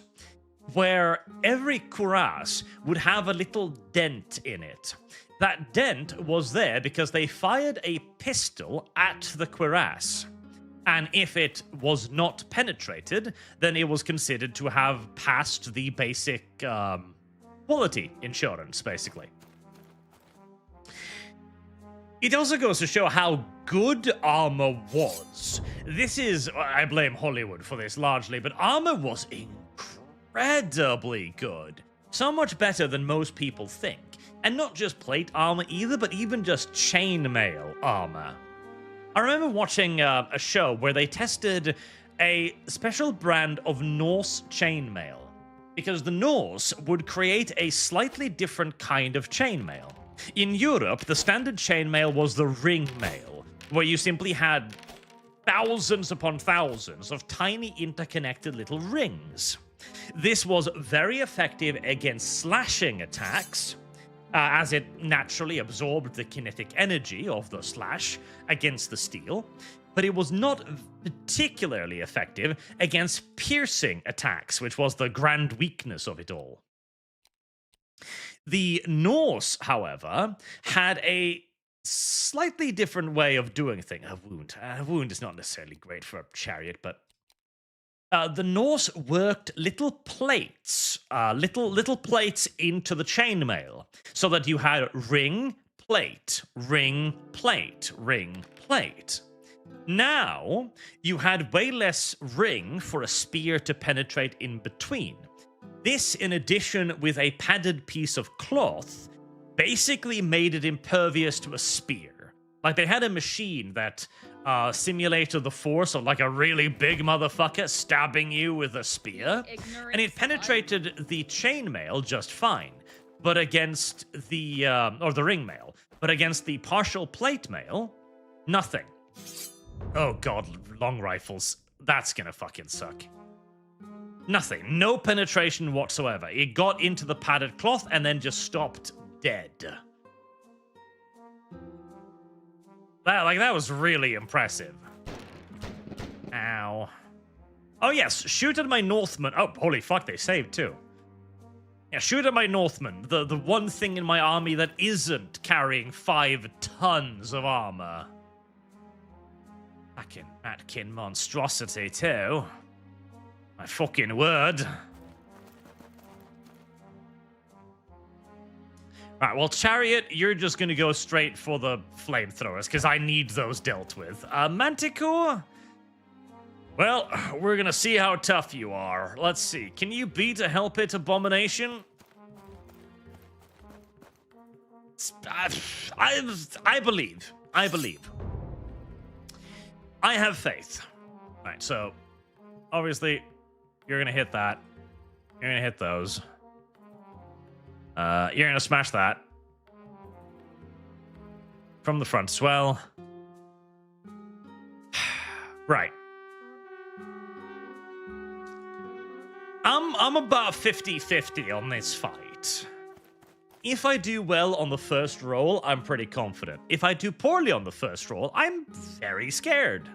where every cuirass would have a little dent in it. That dent was there because they fired a pistol at the cuirass. And if it was not penetrated, then it was considered to have passed the basic quality insurance, basically. It also goes to show how good armor was. This is, I blame Hollywood for this largely, but armor was incredibly good. So much better than most people think. And not just plate armor either, but even just chainmail armor. I remember watching a show where they tested a special brand of Norse chainmail, because the Norse would create a slightly different kind of chainmail. In Europe, the standard chainmail was the ring mail, where you simply had thousands upon thousands of tiny interconnected little rings. This was very effective against slashing attacks, as it naturally absorbed the kinetic energy of the slash against the steel, but it was not particularly effective against piercing attacks, which was the grand weakness of it all. The Norse, however, had a slightly different way of doing things. A wound is not necessarily great for a chariot, but the Norse worked little plates, little plates into the chainmail, so that you had ring, plate, ring, plate, ring, plate. Now, you had way less ring for a spear to penetrate in between. This, in addition with a padded piece of cloth, basically made it impervious to a spear. Like, they had a machine that simulated the force of, like, a really big motherfucker stabbing you with a spear, and it penetrated the chainmail just fine. But against the, or the ring mail, but against the partial plate mail, nothing. Oh god, long rifles. That's gonna fucking suck. Nothing. No penetration whatsoever. It got into the padded cloth and then just stopped dead. That was really impressive. Ow. Oh yes, shoot at my Northman. Oh, holy fuck, they saved too. Yeah, shoot at my Northman. The one thing in my army that isn't carrying 5 tons of armor. Fucking Atkin monstrosity too. My fucking word. Right, well, Chariot, you're just gonna go straight for the flamethrowers, because I need those dealt with. Manticore? Well, we're gonna see how tough you are. Let's see. Can you beat a Hell Pit Abomination? I believe. I believe. I have faith. Alright, so obviously you're gonna hit that. You're gonna hit those. You're gonna smash that. From the front swell. Right. I'm about 50-50 on this fight. If I do well on the first roll, I'm pretty confident. If I do poorly on the first roll, I'm very scared.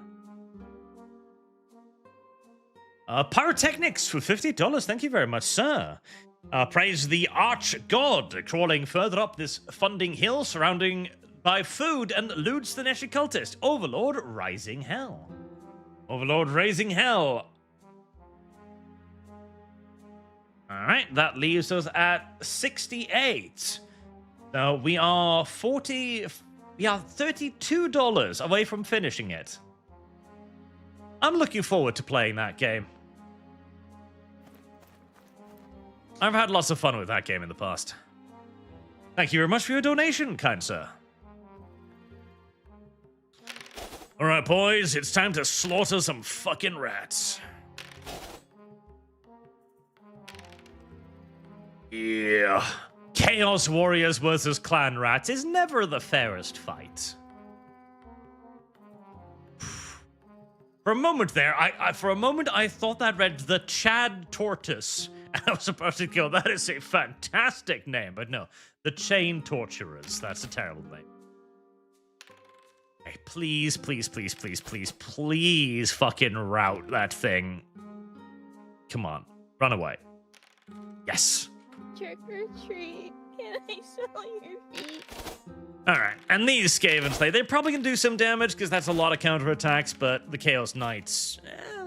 Pyrotechnics for $50. Thank you very much, sir. Praise the Arch God, crawling further up this funding hill, surrounding by food and loots the Neshi cultist. Overlord Rising Hell. Overlord Raising Hell. Alright, that leaves us at 68. So we are $32 away from finishing it. I'm looking forward to playing that game. I've had lots of fun with that game in the past. Thank you very much for your donation, kind sir. Alright, boys, it's time to slaughter some fucking rats. Yeah. Chaos Warriors versus Clan Rats is never the fairest fight. For a moment there, I thought that read the Chad Tortoise. And I was supposed to go, that is a fantastic name, but no. The Chain Torturers. That's a terrible name. Okay, please, please, please, please, please, please fucking rout that thing. Come on. Run away. Yes. Trick or treat. Can I smell your feet? Alright, and these Skaven Slay, they're probably gonna do some damage because that's a lot of counterattacks, but the Chaos Knights,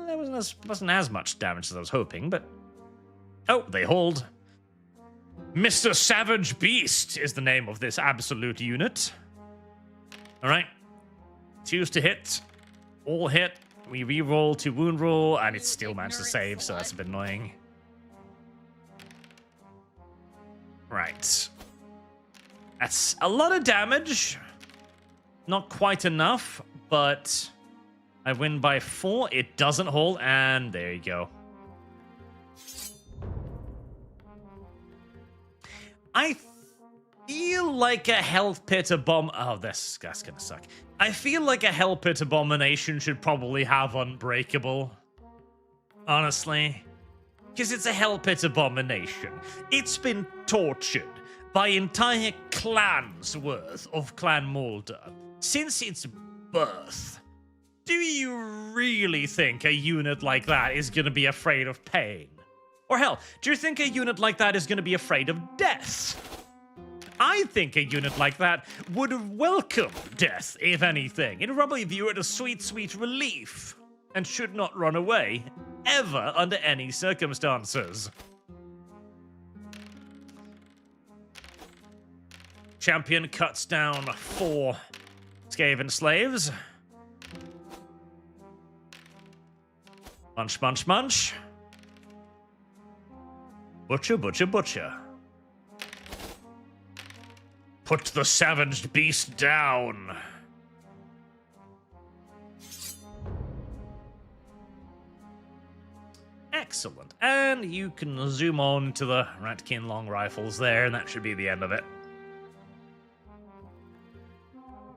that wasn't as much damage as I was hoping, but... Oh, they hold. Mr. Savage Beast is the name of this absolute unit. Alright. Choose to hit. All hit. We re-roll to wound roll, and it still managed to save, so that's a bit annoying. Right. That's a lot of damage. Not quite enough, but I win by 4. It doesn't hold, and there you go. I feel like a Hell Pit Oh, that's gonna suck. I feel like a Hell Pit Abomination should probably have Unbreakable. Honestly. Because it's a Hell Pit Abomination. It's been tortured by entire clans worth of Clan Mulder since its birth. Do you really think a unit like that is going to be afraid of pain? Or hell, do you think a unit like that is going to be afraid of death? I think a unit like that would welcome death, if anything. It'd probably view it as sweet, sweet relief, and should not run away, ever, under any circumstances. Champion cuts down 4 Skaven slaves. Munch, munch, munch. Butcher, butcher, butcher. Put the savaged beast down. Excellent. And you can zoom on to the Ratkin long rifles there, and that should be the end of it.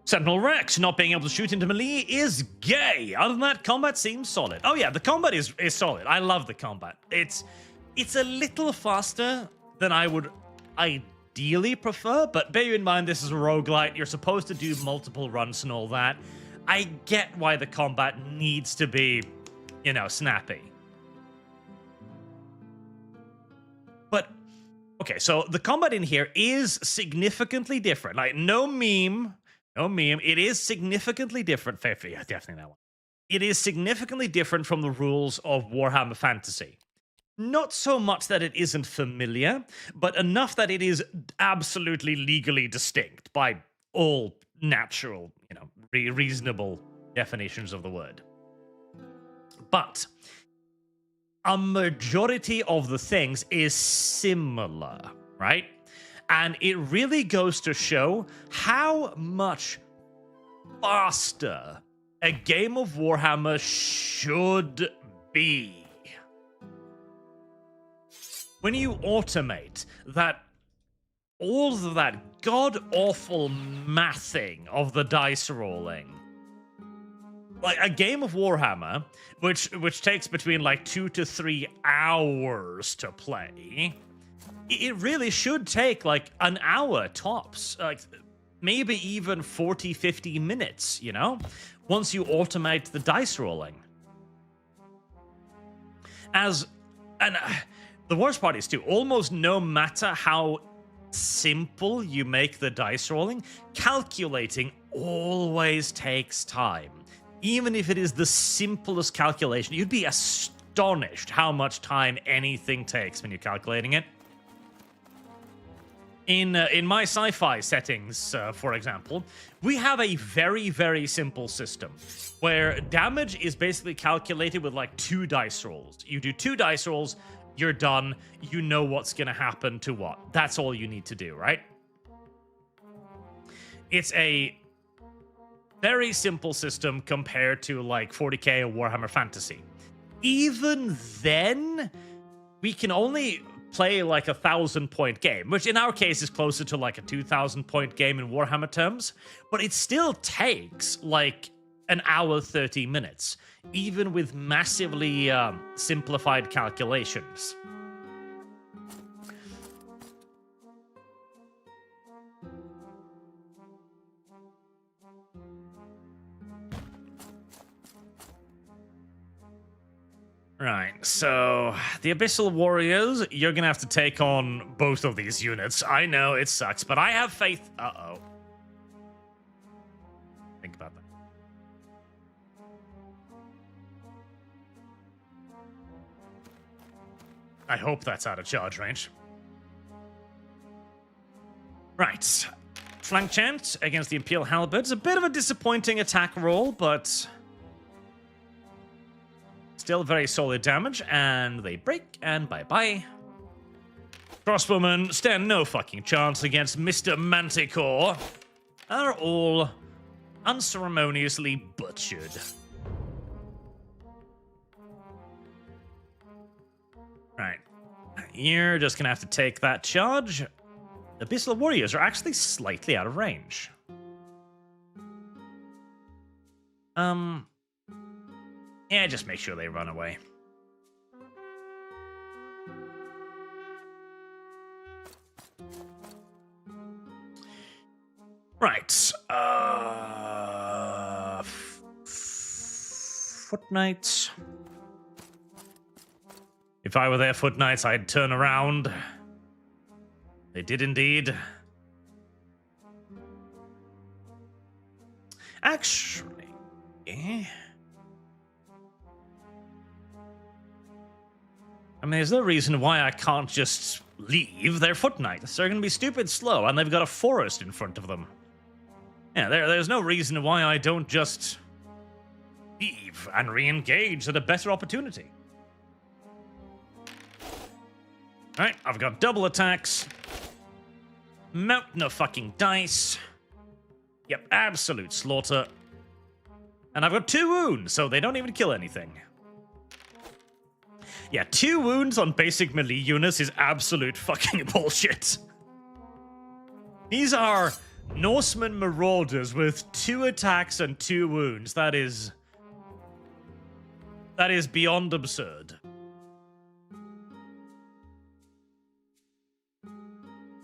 Sentinel Rex not being able to shoot into melee is gay. Other than that, combat seems solid. Oh yeah, the combat is solid. I love the combat. It's a little faster than I would ideally prefer, but bear in mind this is a roguelite. You're supposed to do multiple runs and all that. I get why the combat needs to be, you know, snappy. But, okay, so the combat in here is significantly different. Like, no meme. It is significantly different. Yeah, definitely that one. It is significantly different from the rules of Warhammer Fantasy. Not so much that it isn't familiar, but enough that it is absolutely legally distinct by all natural, you know, reasonable definitions of the word. But a majority of the things is similar, right? And it really goes to show how much faster a game of Warhammer should be. When you automate that, all of that god-awful mathing of the dice rolling, like a game of Warhammer, which takes between like 2 to 3 hours to play, it really should take like an hour tops, like maybe even 40, 50 minutes, you know, once you automate the dice rolling. The worst part is too, almost no matter how simple you make the dice rolling, calculating always takes time. Even if it is the simplest calculation, you'd be astonished how much time anything takes when you're calculating it. In my sci-fi settings, for example, we have a very, very simple system where damage is basically calculated with like 2 dice rolls. You do 2 dice rolls, you're done, you know what's going to happen to what. That's all you need to do, right? It's a very simple system compared to like 40k or Warhammer Fantasy. Even then, we can only play like a 1,000-point game, which in our case is closer to like a 2,000-point game in Warhammer terms, but it still takes like an hour 30 minutes, even with massively simplified calculations. Right, so the Abyssal Warriors, you're gonna have to take on both of these units. I know, it sucks, but I have faith. Uh-oh. Think about that. I hope that's out of charge range. Right. Flank Chant against the Imperial Halberd. It's a bit of a disappointing attack roll, but still very solid damage, and they break, and bye-bye. Crossbowmen stand no fucking chance against Mr. Manticore. Are all unceremoniously butchered. Right. You're just gonna have to take that charge. The Abyssal Warriors are actually slightly out of range. Yeah, just make sure they run away. Right. Foot Knights. If I were their Foot Knights, I'd turn around. They did indeed. Actually, I mean, there's no reason why I can't just leave their Foot Knights. They're going to be stupid slow, and they've got a forest in front of them. Yeah, there's no reason why I don't just leave and re-engage at a better opportunity. Alright, I've got double attacks. Mountain of fucking dice. Yep, absolute slaughter. And I've got 2 wounds, so they don't even kill anything. Yeah, 2 wounds on basic melee units is absolute fucking bullshit. These are Norseman marauders with 2 attacks and 2 wounds. That is beyond absurd.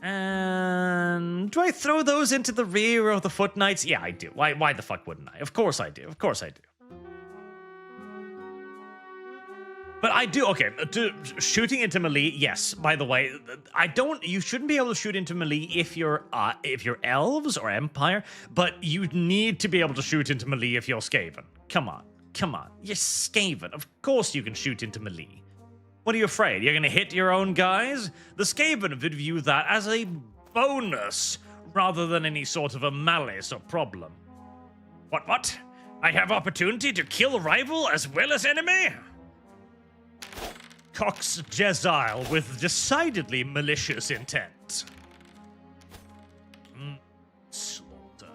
And do I throw those into the rear of the Foot Knights? Yeah, I do. Why the fuck wouldn't I? Of course I do. Of course I do. But I do, okay, shooting into melee, yes, by the way, you shouldn't be able to shoot into melee if you're elves or empire, but you need to be able to shoot into melee if you're Skaven. Come on, you're Skaven, of course you can shoot into melee. What are you afraid, you're gonna hit your own guys? The Skaven would view that as a bonus, rather than any sort of a malice or problem. What? I have opportunity to kill rival as well as enemy? Cox Jezile with decidedly malicious intent. Slaughter.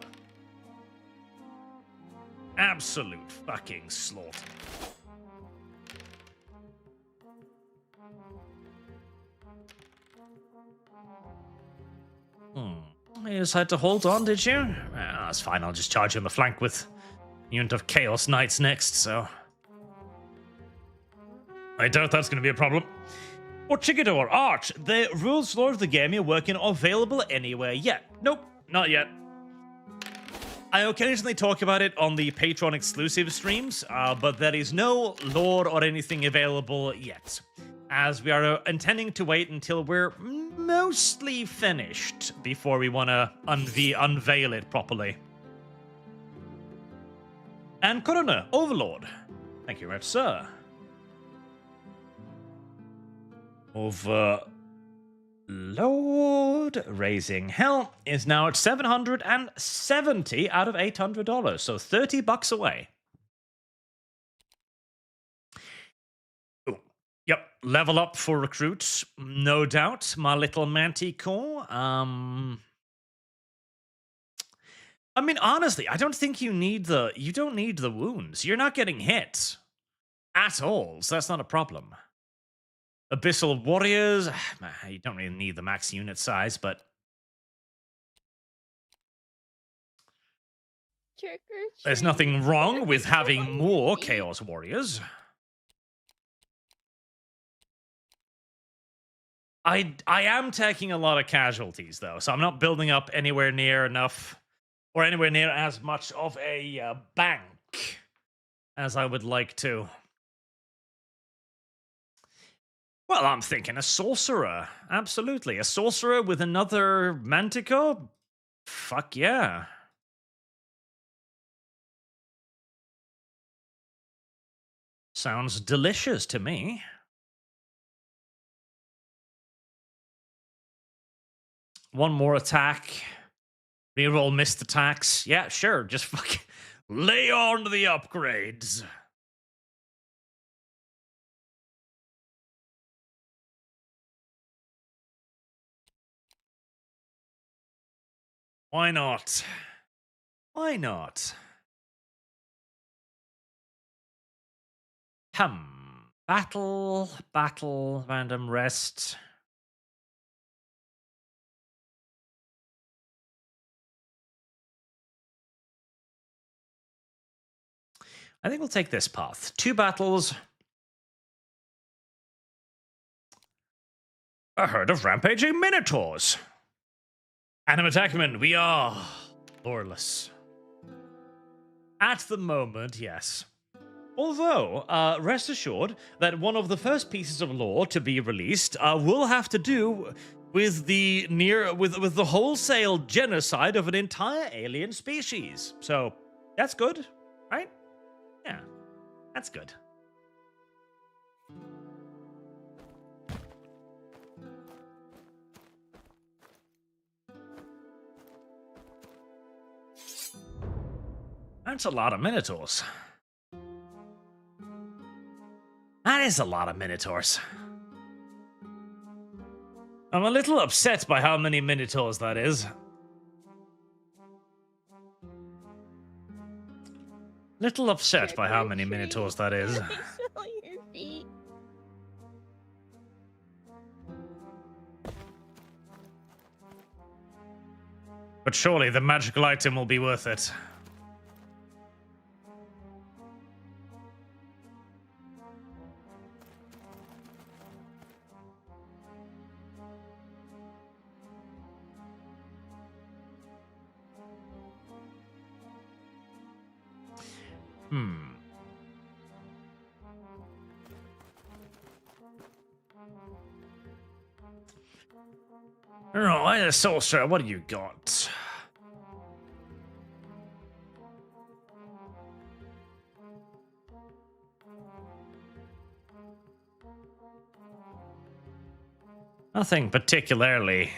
Absolute fucking slaughter. You decided to hold on, did you? That's fine, I'll just charge you on the flank with a unit of Chaos Knights next, so... I doubt that's going to be a problem. Or Chikador, Arch, the rules lore of the game you're working on available anywhere yet? Nope, not yet. I occasionally talk about it on the Patreon exclusive streams, but there is no lore or anything available yet, as we are intending to wait until we're mostly finished before we want to unveil it properly. And Coroner, Overlord. Thank you very much, sir. Overlord Raising Hell is now at $770 out of $800, so $30 away. Ooh, yep, level up for recruits, no doubt. My little manticore. I mean, honestly, I don't think you don't need the wounds. You're not getting hit at all, so that's not a problem. Abyssal Warriors, you don't really need the max unit size, but... Trick or treat. There's nothing wrong with having more Chaos Warriors. I am taking a lot of casualties, though, so I'm not building up anywhere near enough, or anywhere near as much of a bank as I would like to. Well, I'm thinking a sorcerer. Absolutely. A sorcerer with another manticore? Fuck yeah. Sounds delicious to me. One more attack. Reroll missed attacks. Yeah, sure. Just fucking lay on to the upgrades. Why not? Why not? Battle, random rest. I think we'll take this path. 2 battles. A herd of rampaging minotaurs. Anim Attackman, we are loreless. At the moment, yes. Although, rest assured that one of the first pieces of lore to be released will have to do with the with the wholesale genocide of an entire alien species. So that's good, right? Yeah, that's good. That's a lot of minotaurs. That is a lot of Minotaurs. I'm a little upset by how many Minotaurs that is. Little upset by how many Minotaurs that is. Can I smell your feet? But surely the magical item will be worth it. Alright, sorcerer, what do you got? Nothing particularly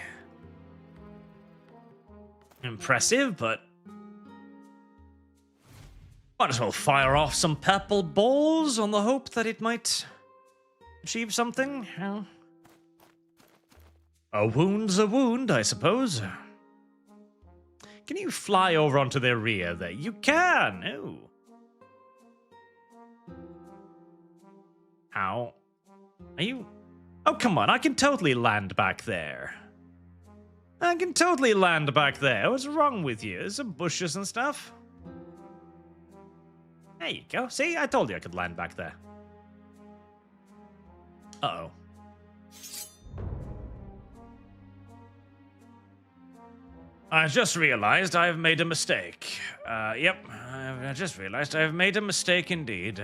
impressive, but might as well fire off some purple balls on the hope that it might achieve something. Well, a wound's a wound, I suppose. Can you fly over onto their rear there? You can! Oh. How? Are you... Oh, come on, I can totally land back there. I can totally land back there. What's wrong with you? There's some bushes and stuff. There you go. See, I told you I could land back there. Uh-oh. I just realized I've made a mistake. Yep, I just realized I've made a mistake indeed.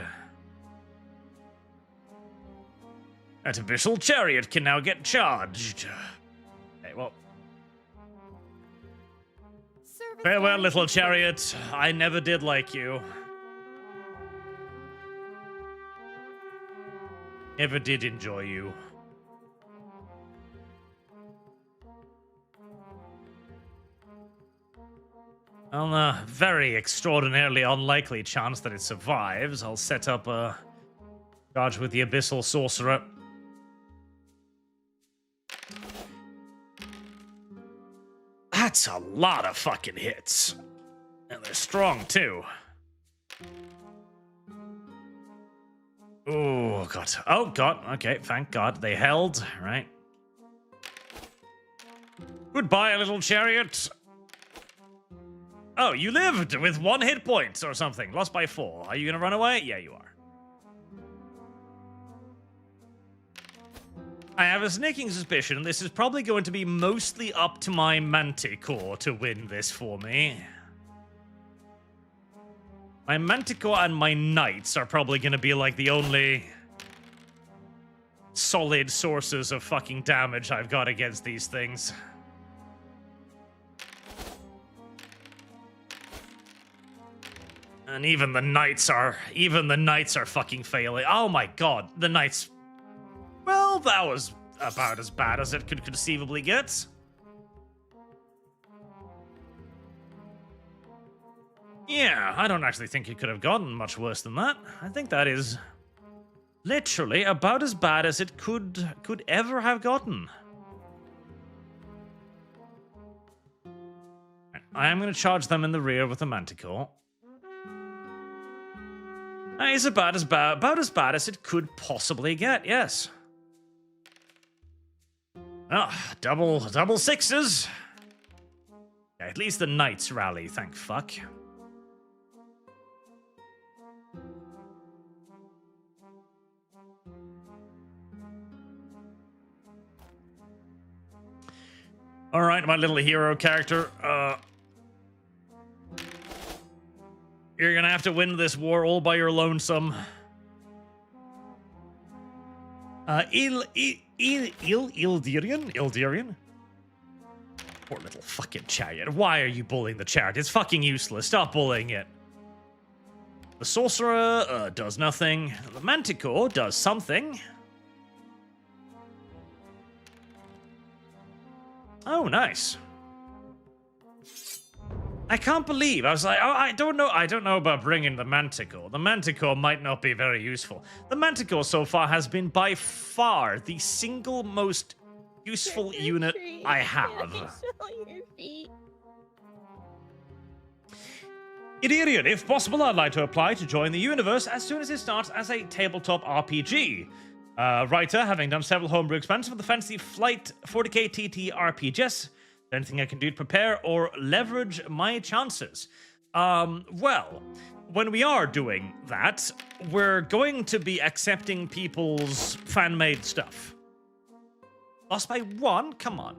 That abyssal chariot can now get charged. Okay, well. Farewell, little chariot. I never did like you. Never did enjoy you. On a very extraordinarily unlikely chance that it survives, I'll set up a charge with the Abyssal Sorcerer. That's a lot of fucking hits. And they're strong, too. Oh, God. Oh, God. Okay, thank God. They held, right? Goodbye, little chariot. Oh, you lived with 1 hit point or something. Lost by 4. Are you gonna run away? Yeah, you are. I have a sneaking suspicion this is probably going to be mostly up to my Manticore to win this for me. My Manticore and my Knights are probably gonna be like the only solid sources of fucking damage I've got against these things. And even the Knights are fucking failing. Oh my God, the Knights. Well, that was about as bad as it could conceivably get. Yeah, I don't actually think it could have gotten much worse than that. I think that is literally about as bad as it could ever have gotten. I am going to charge them in the rear with a Manticore. It's about as bad as it could possibly get, yes. Ah, double sixes. Yeah, at least the Knights rally, thank fuck. All right, my little hero character. You're gonna have to win this war all by your lonesome. Ildirian? Poor little fucking chariot. Why are you bullying the chariot? It's fucking useless. Stop bullying it. The sorcerer does nothing. The Manticore does something. Oh, nice. I can't believe. I was like, oh, I don't know about bringing the Manticore. The Manticore might not be very useful. The Manticore so far has been by far the single most useful unit I have. Can I smell your feet? Idirian, if possible, I'd like to apply to join the universe as soon as it starts as a tabletop RPG. Writer, having done several homebrew expansions for the Fantasy Flight 40k TT RPGs. Anything I can do to prepare or leverage my chances? Well, when we are doing that, we're going to be accepting people's fan-made stuff. Lost by one? Come on.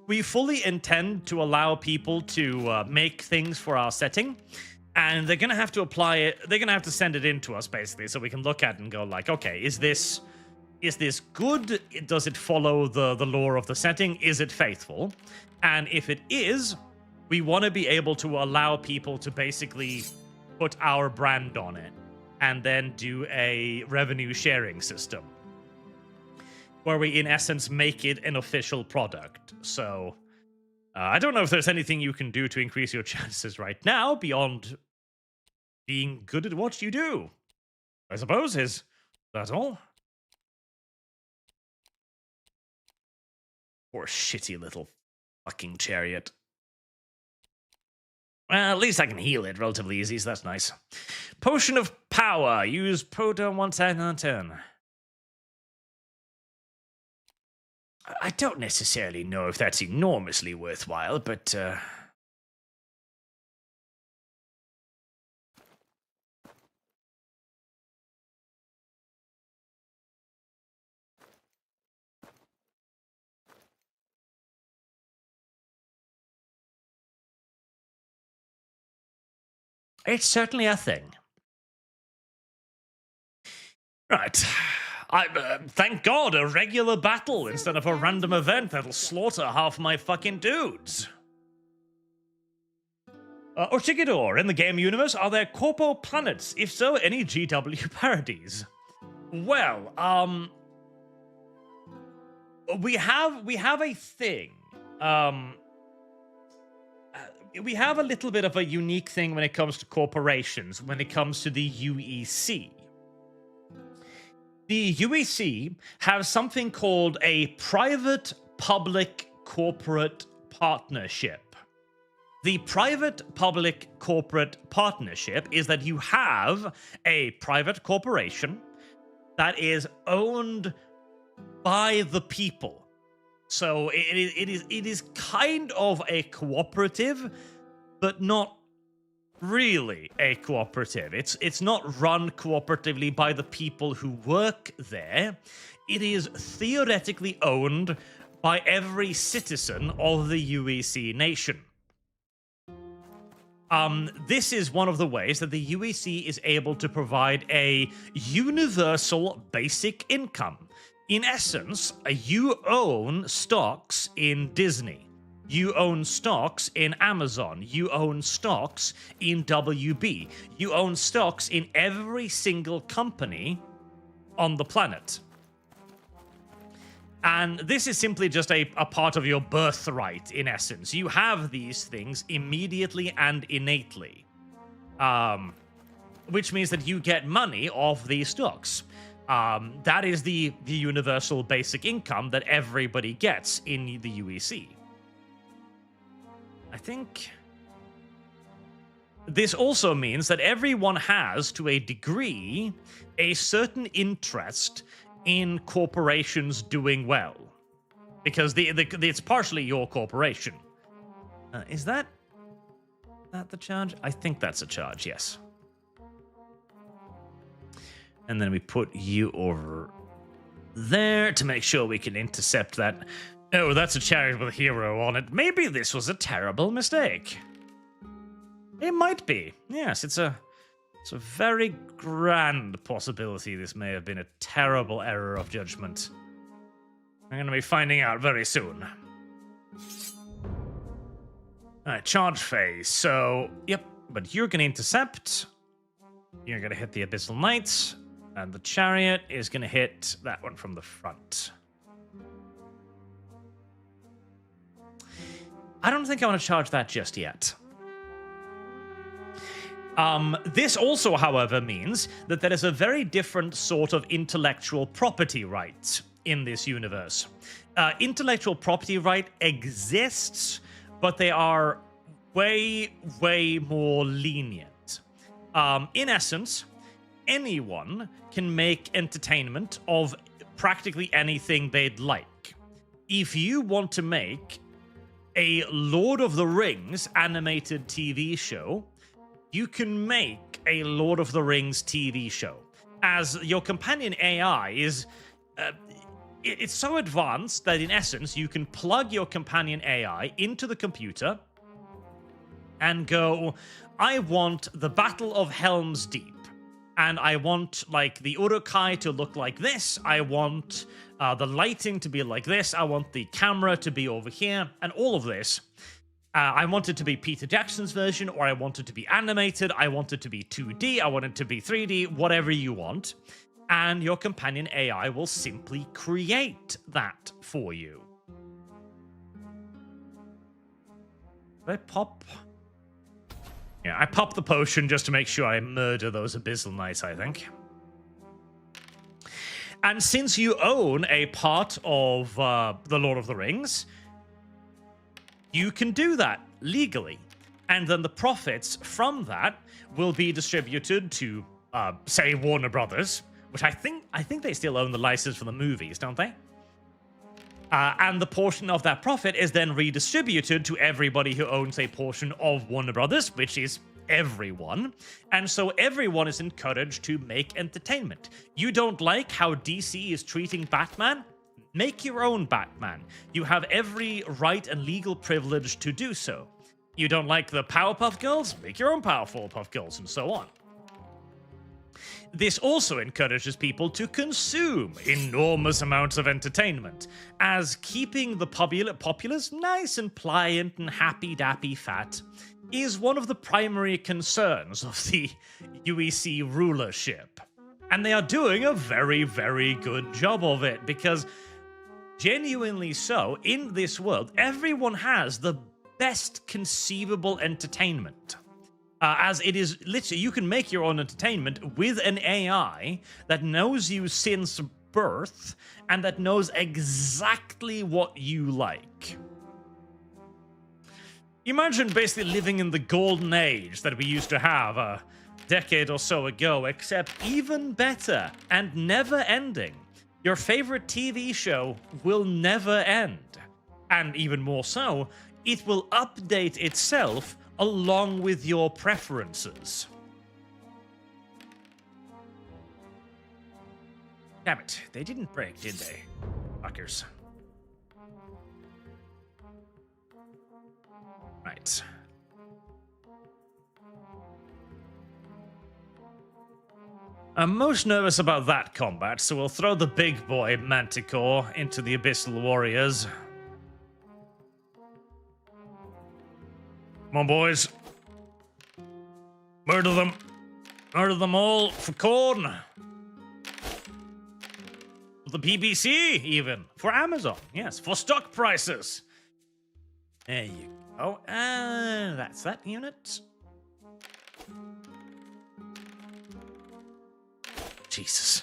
We fully intend to allow people to make things for our setting, and they're going to have to apply it. They're going to have to send it in to us, basically, so we can look at it and go like, okay, is this good? Does it follow the lore of the setting? Is it faithful? And if it is, we want to be able to allow people to basically put our brand on it and then do a revenue sharing system where we, in essence, make it an official product. So I don't know if there's anything you can do to increase your chances right now beyond being good at what you do. I suppose is that all? Poor shitty little fucking chariot. Well, at least I can heal it relatively easy, so that's nice. Potion of Power. Use Proton 1 time on turn. I don't necessarily know if that's enormously worthwhile, but... it's certainly a thing. Right. Thank God, a regular battle instead of a random event that'll slaughter half my fucking dudes. Orchigador, in the game universe, are there corpo planets? If so, any GW parodies? Well, we have a thing. We have a little bit of a unique thing when it comes to corporations, when it comes to the UEC. The UEC has something called a private-public corporate partnership. The private-public corporate partnership is that you have a private corporation that is owned by the people. So it is kind of a cooperative, but not really a cooperative. It's not run cooperatively by the people who work there. It is theoretically owned by every citizen of the UEC nation. This is one of the ways that the UEC is able to provide a universal basic income. In essence, you own stocks in Disney. You own stocks in Amazon. You own stocks in WB. You own stocks in every single company on the planet. And this is simply just a part of your birthright, in essence. You have these things immediately and innately. Which means that you get money off these stocks. That is the universal basic income that everybody gets in the UEC. I think this also means that everyone has, to a degree, a certain interest in corporations doing well. Because it's partially your corporation. Is that the charge? I think that's a charge, yes. And then we put you over there to make sure we can intercept that. Oh, that's a chariot with a hero on it. Maybe this was a terrible mistake. It might be. Yes, it's a very grand possibility this may have been a terrible error of judgment. I'm going to be finding out very soon. Alright, charge phase. So, yep, but you're going to intercept. You're going to hit the Abyssal Knights. And the chariot is going to hit that one from the front. I don't think I want to charge that just yet. This also, however, means that there is a very different sort of intellectual property right in this universe. Intellectual property right exists, but they are way, way more lenient. In essence, anyone can make entertainment of practically anything they'd like. If you want to make a Lord of the Rings animated TV show, you can make a Lord of the Rings TV show. As your companion AI is... it's so advanced that in essence, you can plug your companion AI into the computer and go, I want the Battle of Helm's Deep. And I want, like, the Uruk-hai to look like this. I want the lighting to be like this. I want the camera to be over here. And all of this. I want it to be Peter Jackson's version, or I want it to be animated. I want it to be 2D. I want it to be 3D. Whatever you want. And your companion AI will simply create that for you. Did I pop... Yeah, I popped the potion just to make sure I murder those Abyssal Knights, I think. And since you own a part of the Lord of the Rings, you can do that legally. And then the profits from that will be distributed to, say, Warner Brothers, which I think they still own the license for the movies, don't they? And the portion of that profit is then redistributed to everybody who owns a portion of Warner Brothers, which is everyone. And so everyone is encouraged to make entertainment. You don't like how DC is treating Batman? Make your own Batman. You have every right and legal privilege to do so. You don't like the Powerpuff Girls? Make your own Powerpuff Girls, and so on. This also encourages people to consume enormous amounts of entertainment, as keeping the populace nice and pliant and happy-dappy fat is one of the primary concerns of the UEC rulership. And they are doing a very, very good job of it, because genuinely so, in this world, everyone has the best conceivable entertainment. As it is literally, you can make your own entertainment with an AI that knows you since birth and that knows exactly what you like. Imagine basically living in the golden age that we used to have a decade or so ago, except even better and never ending. Your favorite TV show will never end. And even more so, it will update itself along with your preferences. Damn it, they didn't break, did they? Fuckers. Right. I'm most nervous about that combat, so we'll throw the big boy Manticore into the Abyssal Warriors. Come on, boys. Murder them. Murder them all for corn. For the BBC, even. For Amazon. Yes, for stock prices. There you go. That's that unit. Jesus.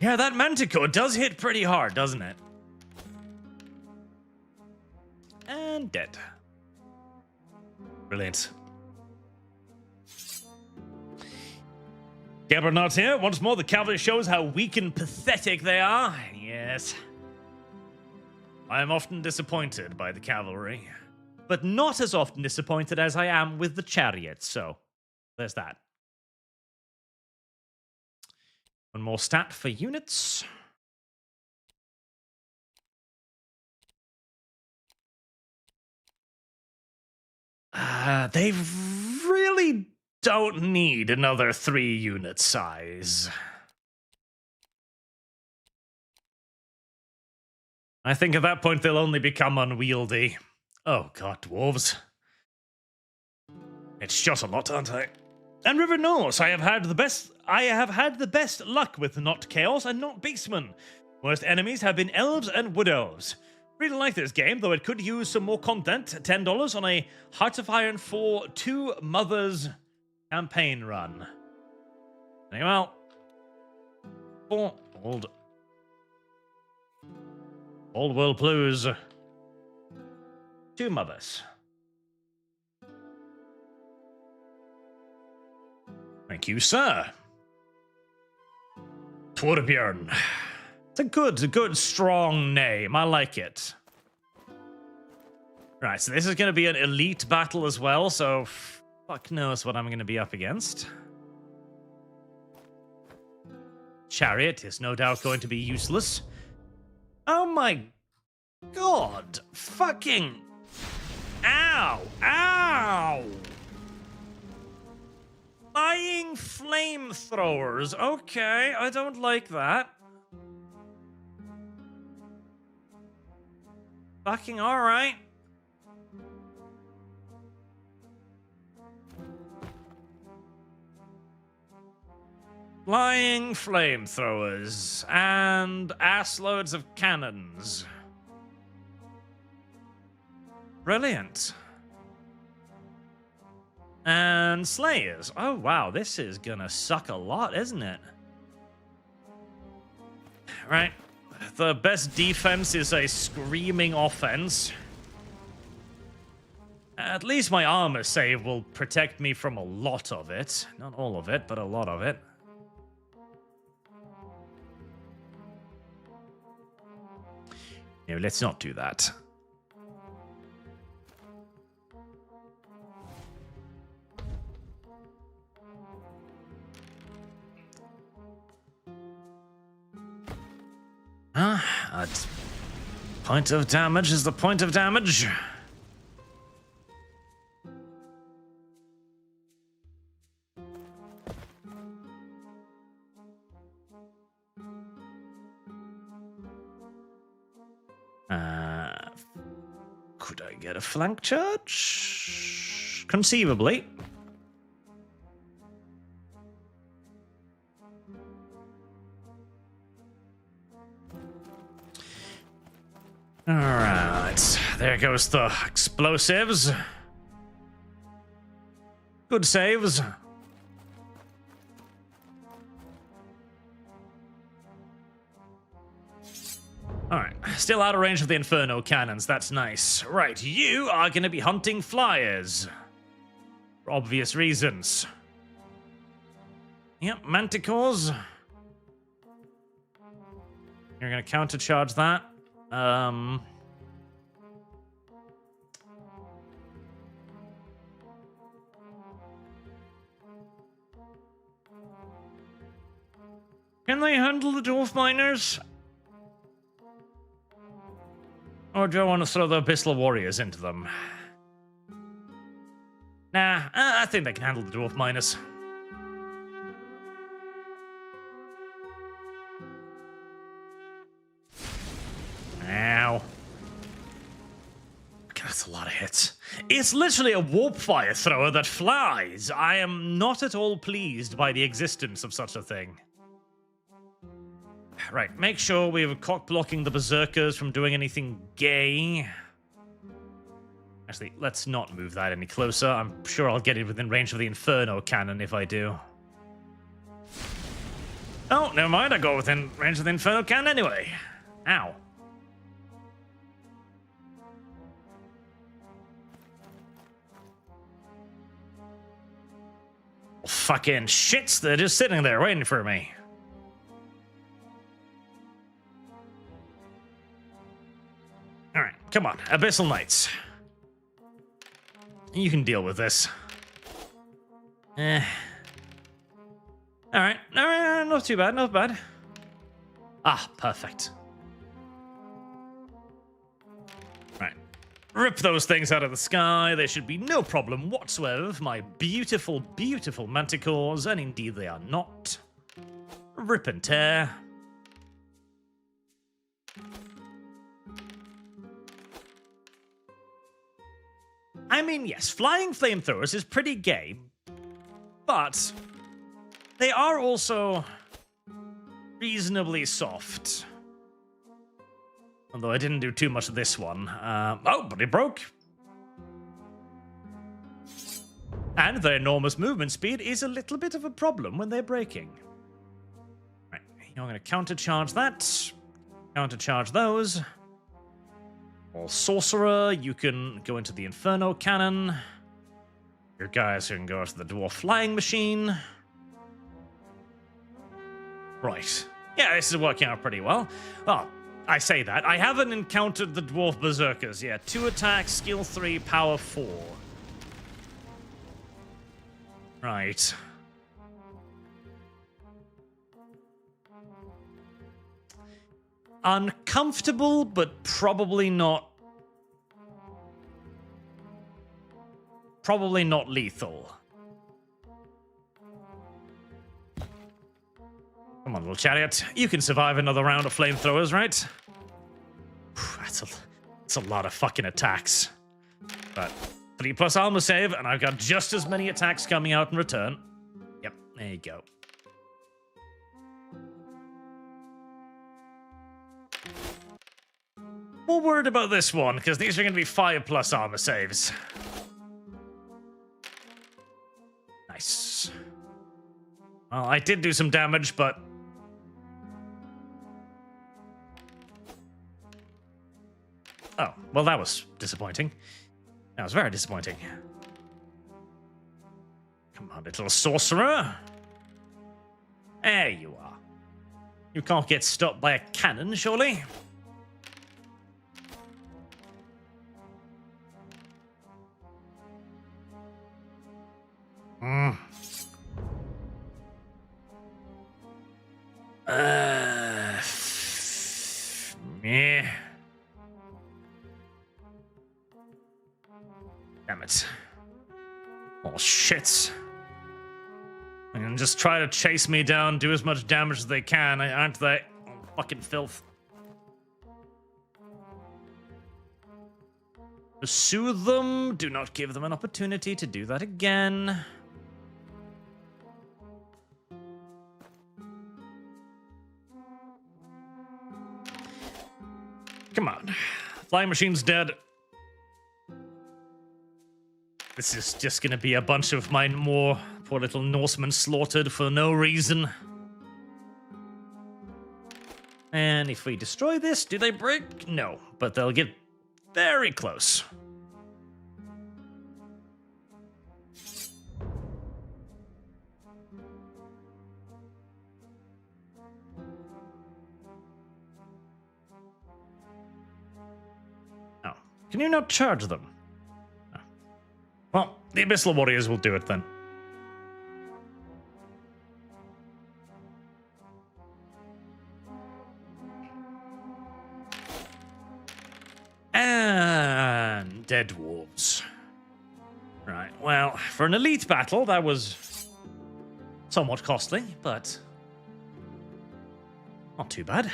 Yeah, that Manticore does hit pretty hard, doesn't it? And dead. Brilliant. Gabernard's here. Once more, the cavalry shows how weak and pathetic they are. Yes. I am often disappointed by the cavalry, but not as often disappointed as I am with the chariots, so there's that. One more stat for units. They really don't need another 3-unit size. I think at that point they'll only become unwieldy. Oh god, dwarves. It's just a lot, aren't I? And River Norse, I have had the best luck with not chaos and not beastmen. Worst enemies have been elves and wood elves. Really like this game, though it could use some more content. $10 on a Hearts of Iron 4 Two Mothers campaign run. Very well. Old World Blues. Two Mothers. Thank you, sir. Torbjörn. It's a good, strong name. I like it. Right, so this is going to be an elite battle as well, so fuck knows what I'm going to be up against. Chariot is no doubt going to be useless. Oh my god. Fucking... Ow! Ow! Flying flamethrowers. Okay, I don't like that. Fucking alright. Flying flamethrowers and assloads of cannons. Brilliant. And slayers. Oh wow, this is gonna suck a lot, isn't it? Right. The best defense is a screaming offense. At least my armor save will protect me from a lot of it. Not all of it, but a lot of it. No, let's not do that. At point of damage is the point of damage. Could I get a flank charge? Conceivably. Alright, there goes the explosives. Good saves. Alright, still out of range of the Inferno cannons, that's nice. Right, you are going to be hunting flyers. For obvious reasons. Yep, manticores. You're going to countercharge that. Can they handle the dwarf miners? Or do I want to throw the Abyssal Warriors into them? Nah, I think they can handle the dwarf miners. Ow. Okay, that's a lot of hits. It's literally a warp fire thrower that flies. I am not at all pleased by the existence of such a thing. Right, make sure we're cock-blocking the berserkers from doing anything gay. Actually, let's not move that any closer. I'm sure I'll get it within range of the Inferno cannon if I do. Oh, never mind. I go within range of the Inferno cannon anyway. Ow. Fucking shits, they're just sitting there waiting for me. Alright, come on, Abyssal Knights. You can deal with this. Alright, not too bad, not bad. Ah, perfect. Right. Rip those things out of the sky. There should be no problem whatsoever for my beautiful, beautiful manticores, and indeed they are not. Rip and tear. I mean, yes, flying flamethrowers is pretty gay, but they are also reasonably soft. Although I didn't do too much of this one. Oh, but it broke. And their enormous movement speed is a little bit of a problem when they're breaking. Right, you're going to countercharge that. Countercharge those. All sorcerer, you can go into the Inferno Cannon. Your guys can go to the Dwarf Flying Machine. Right. Yeah, this is working out pretty well. Oh, I say that. I haven't encountered the Dwarf Berserkers yet. 2 attacks, skill 3, power 4. Right. Uncomfortable, but probably not. Probably not lethal. Come on, little chariot. You can survive another round of flamethrowers, right? That's a lot of fucking attacks. But 3+ armor save, and I've got just as many attacks coming out in return. Yep, there you go. More worried about this one, because these are going to be 5+ armor saves. Nice. Well, I did do some damage, but... Oh, well, that was disappointing. That was very disappointing. Come on, little sorcerer. There you are. You can't get stopped by a cannon, surely? Meh. Damn it. Oh, shit. And just try to chase me down, do as much damage as they can, aren't they? Oh, fucking filth. Pursue them. Do not give them an opportunity to do that again. Come on. Flying machine's dead. This is just gonna be a bunch of my more poor little Norsemen slaughtered for no reason. And if we destroy this, do they break? No, but they'll get very close. Oh, can you not charge them? Oh. Well, the Abyssal Warriors will do it then. And dead dwarves. Right, well, for an elite battle, that was somewhat costly, but not too bad.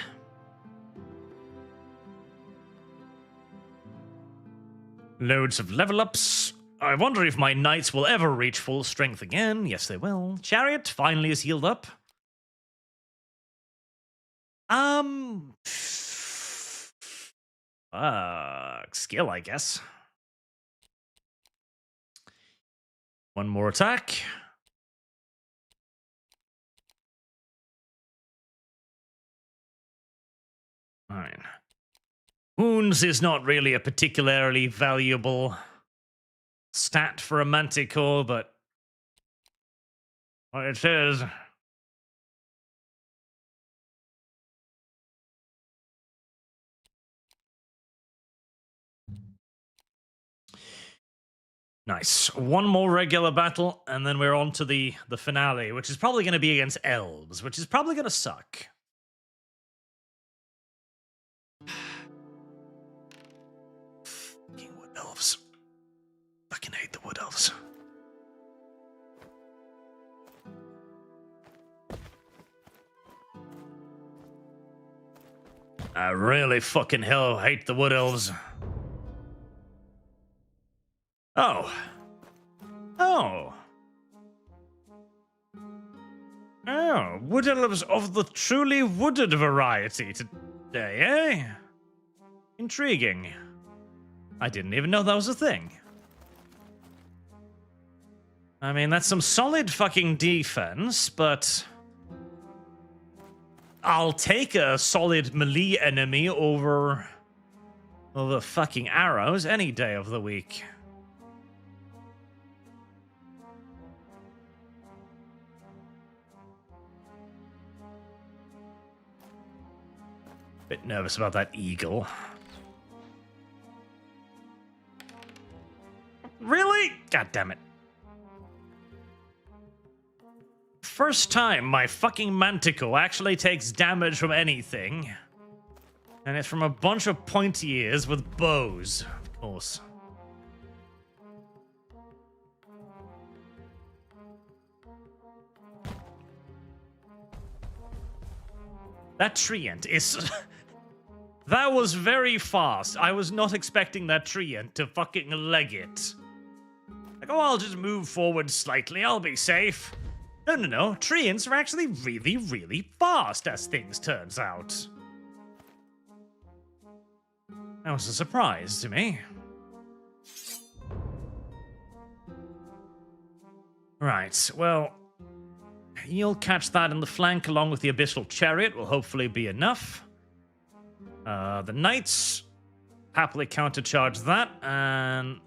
Loads of level ups. I wonder if my knights will ever reach full strength again. Yes, they will. Chariot finally is healed up. Skill, I guess. One more attack. Fine. Wounds is not really a particularly valuable stat for a manticore, but what it is. Nice. One more regular battle, and then we're on to the finale, which is probably going to be against elves, which is probably going to suck. Fucking wood elves. Fucking hate the wood elves. I really fucking hell hate the wood elves. Oh. Oh. Oh, wood elves of the truly wooded variety today, eh? Intriguing. I didn't even know that was a thing. I mean, that's some solid fucking defense, but I'll take a solid melee enemy over fucking arrows any day of the week. Bit nervous about that eagle. Really? God damn it. First time my fucking Manticore actually takes damage from anything. And it's from a bunch of pointy ears with bows, of course. That treant is... That was very fast. I was not expecting that treant to fucking leg it. Like, oh, I'll just move forward slightly, I'll be safe. No. Treants are actually really, really fast, as things turns out. That was a surprise to me. Right, well... You'll catch that in the flank along with the Abyssal Chariot will hopefully be enough. The Knights happily countercharge that, and...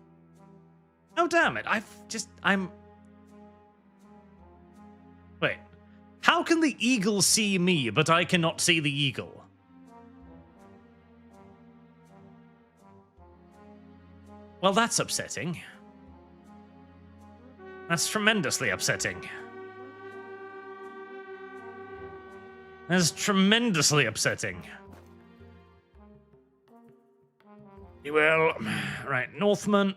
Oh, damn it, I'm... Wait. How can the eagle see me, but I cannot see the eagle? Well, that's upsetting. That's tremendously upsetting. That's tremendously upsetting. Well, right, Northman.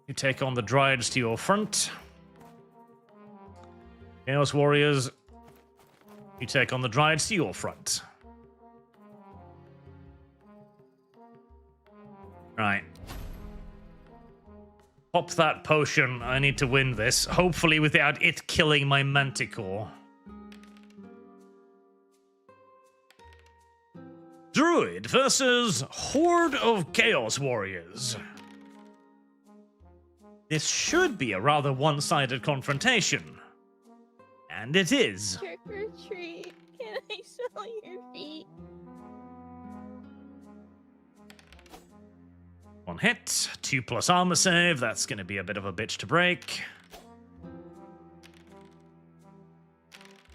You take on the Dryads to your front. Chaos Warriors. You take on the Dryads to your front. Right. Pop that potion. I need to win this. Hopefully without it killing my Manticore. Druid versus Horde of Chaos Warriors. This should be a rather one-sided confrontation. And it is. Trick or treat. Can I smell your feet? One hit, 2+ armor save. That's going to be a bit of a bitch to break.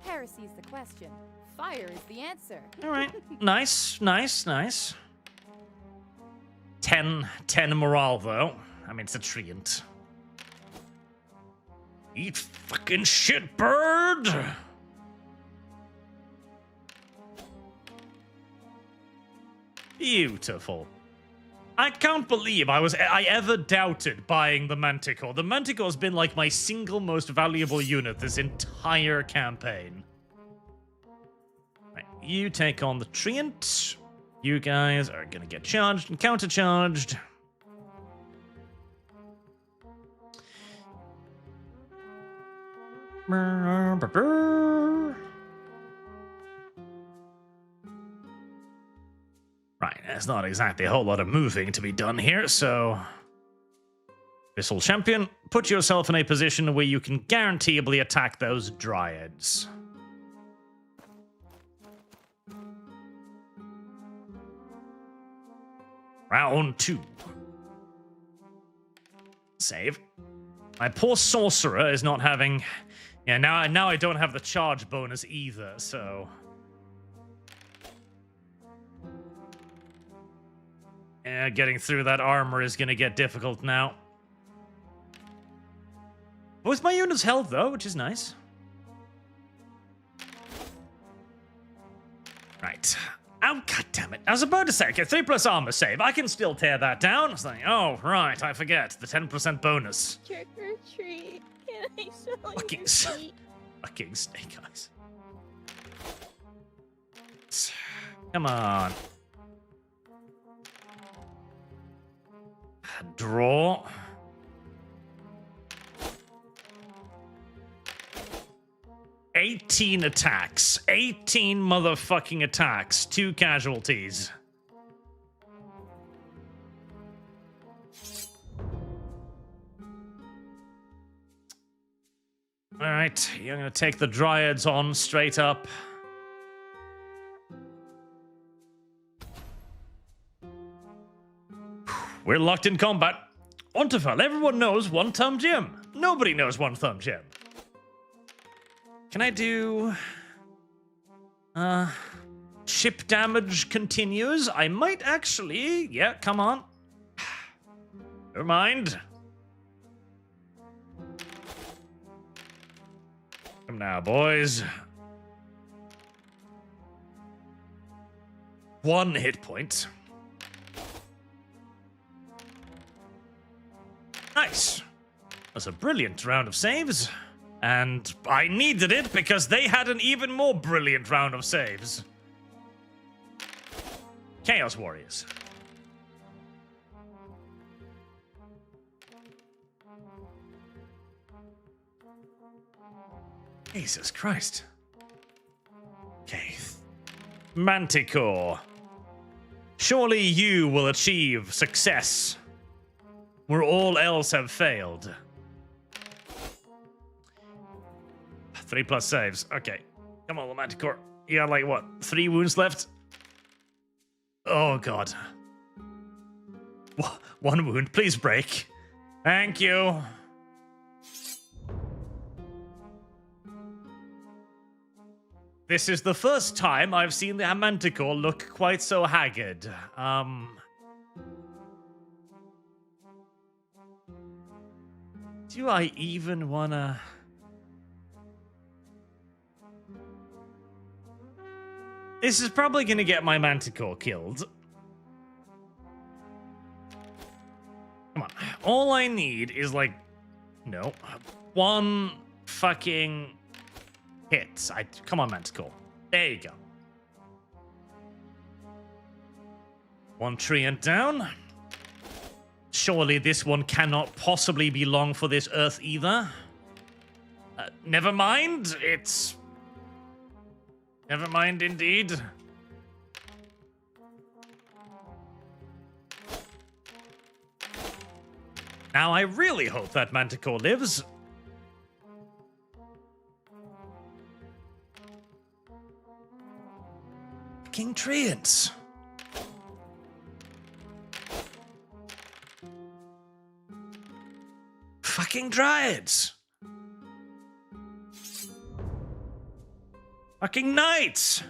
Heresy's the question. Fire is the answer. All right. Nice. 10 morale, though. I mean, it's a treant. Eat fucking shit, bird! Beautiful. I can't believe I ever doubted buying the Manticore. The Manticore's been like my single most valuable unit this entire campaign. Right, you take on the treant. You guys are gonna get charged and countercharged. Right, there's not exactly a whole lot of moving to be done here, so... Abyssal Champion, put yourself in a position where you can guaranteeably attack those Dryads. Round 2. Save. My poor Sorcerer is not having... Yeah, now I don't have the charge bonus either, so... Yeah, getting through that armor is gonna get difficult now. With my unit's health, though, which is nice. Right. Oh, goddammit. I was about to say, okay, 3+ armor save. I can still tear that down. It's like, oh, right, I forget. The 10% bonus. Trick or treat. Can I smell Fucking your feet? Fucking snake eyes. Come on. Draw. 18 attacks. 18 motherfucking attacks. 2 casualties. Alright, you're gonna take the Dryads on straight up. We're locked in combat. Unterfell, everyone knows One Thumb Jim. Nobody knows One Thumb Jim. Can I do... ship damage continues? I might actually... Yeah, come on. Never mind. Come now, boys. 1 hit point. Nice. That's a brilliant round of saves. And I needed it because they had an even more brilliant round of saves. Chaos Warriors. Jesus Christ. Okay. Manticore. Surely you will achieve success where all else have failed. 3+ saves. Okay. Come on, Manticore. You got like, what, 3 wounds left? Oh, God. 1 wound. Please break. Thank you. This is the first time I've seen the Manticore look quite so haggard. Do I even wanna... This is probably gonna get my Manticore killed. Come on. All I need is like... No. 1 fucking... hit. Come on, Manticore. There you go. 1 treant down. Surely this one cannot possibly be long for this Earth either. Never mind. It's... Never mind indeed. Now I really hope that Manticore lives. King Treants. Fucking Dryads. Fucking Knights.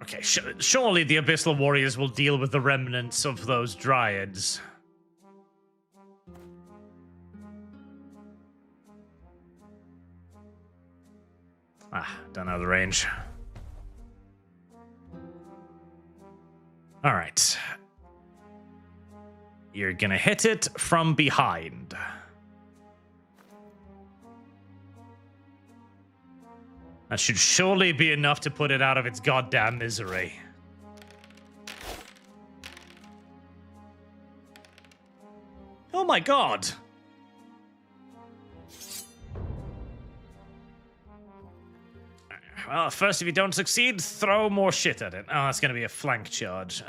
Okay, surely the Abyssal Warriors will deal with the remnants of those Dryads. Don't have the range. All right. You're gonna hit it from behind. That should surely be enough to put it out of its goddamn misery. Oh my god. Well, first, if you don't succeed, throw more shit at it. Oh, that's going to be a flank charge.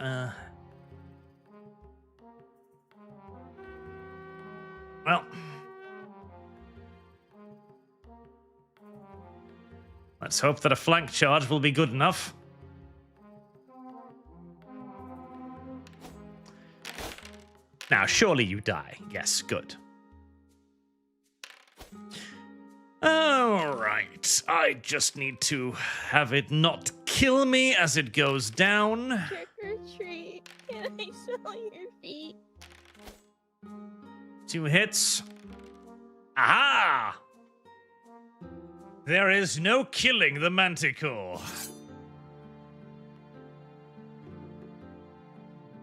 Well. Let's hope that a flank charge will be good enough. Now, surely you die. Yes, good. Alright, I just need to have it not kill me as it goes down. Trick or treat, can I smell your feet? 2 hits. Aha! There is no killing the Manticore.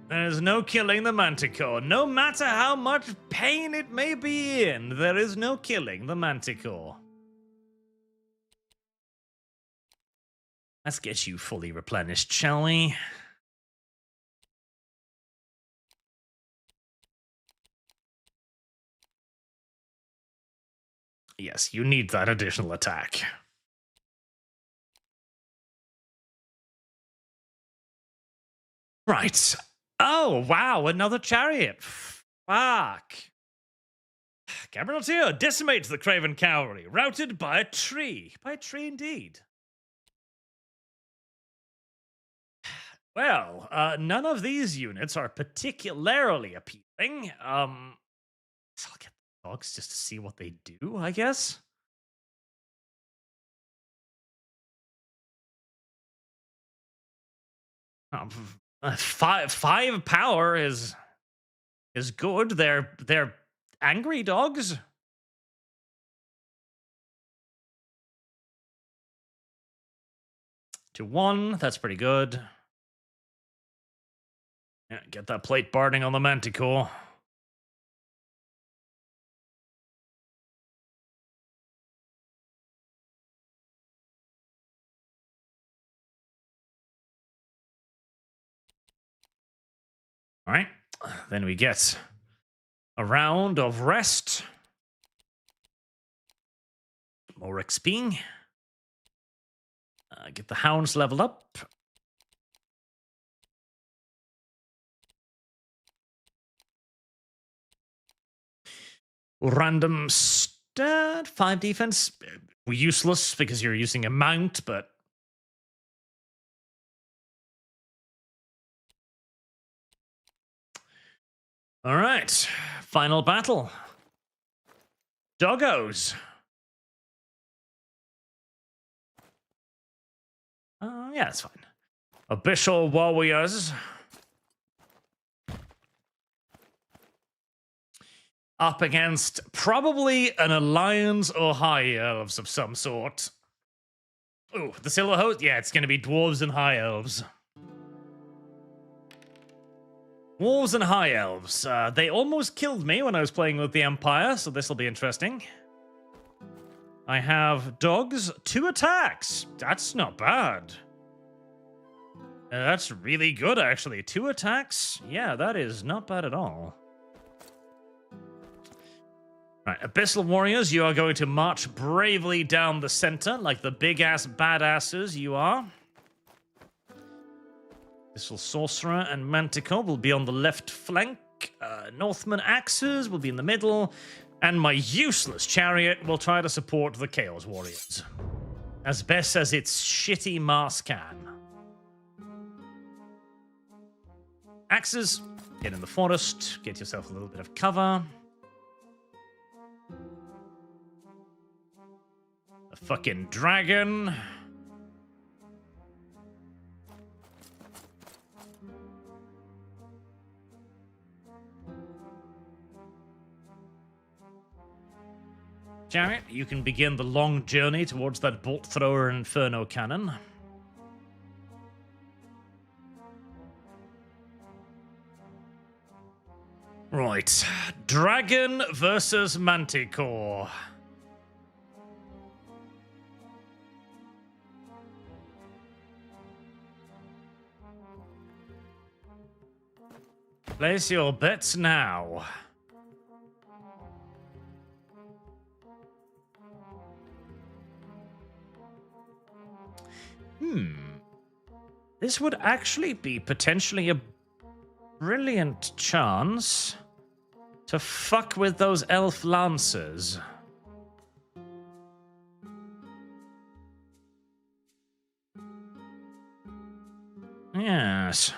There is no killing the Manticore. No matter how much pain it may be in, there is no killing the Manticore. Let's get you fully replenished, shall we? Yes, you need that additional attack. Right. Oh, wow, another chariot. Fuck. Cabernet decimates the Craven Cavalry, routed by a tree. By a tree indeed. Well, none of these units are particularly appealing. I'll get the dogs just to see what they do, I guess. Five power is good. They're angry dogs. To 1, that's pretty good. Yeah, get that plate barding on the Manticore. All right, then we get a round of rest. More XP. Get the hounds leveled up. Random stat, 5 defense. Useless because you're using a mount, but... All right, final battle. Doggos. Yeah, that's fine. Abyssal Warriors. Up against probably an alliance or high elves of some sort. Oh, the silver host? Yeah, it's going to be dwarves and high elves. Dwarves and high elves. They almost killed me when I was playing with the Empire, so this will be interesting. I have dogs, 2 attacks. That's not bad. That's really good, actually. 2 attacks? Yeah, that is not bad at all. Right, Abyssal Warriors, you are going to march bravely down the center like the big-ass badasses you are. Abyssal Sorcerer and Manticore will be on the left flank. Northman Axes will be in the middle. And my useless chariot will try to support the Chaos Warriors as best as its shitty mass can. Axes, get in the forest, get yourself a little bit of cover. A fucking dragon. Chariot, you can begin the long journey towards that bolt thrower inferno cannon. Right, dragon versus Manticore. Place your bets now. This would actually be potentially a brilliant chance to fuck with those elf lancers. Yes.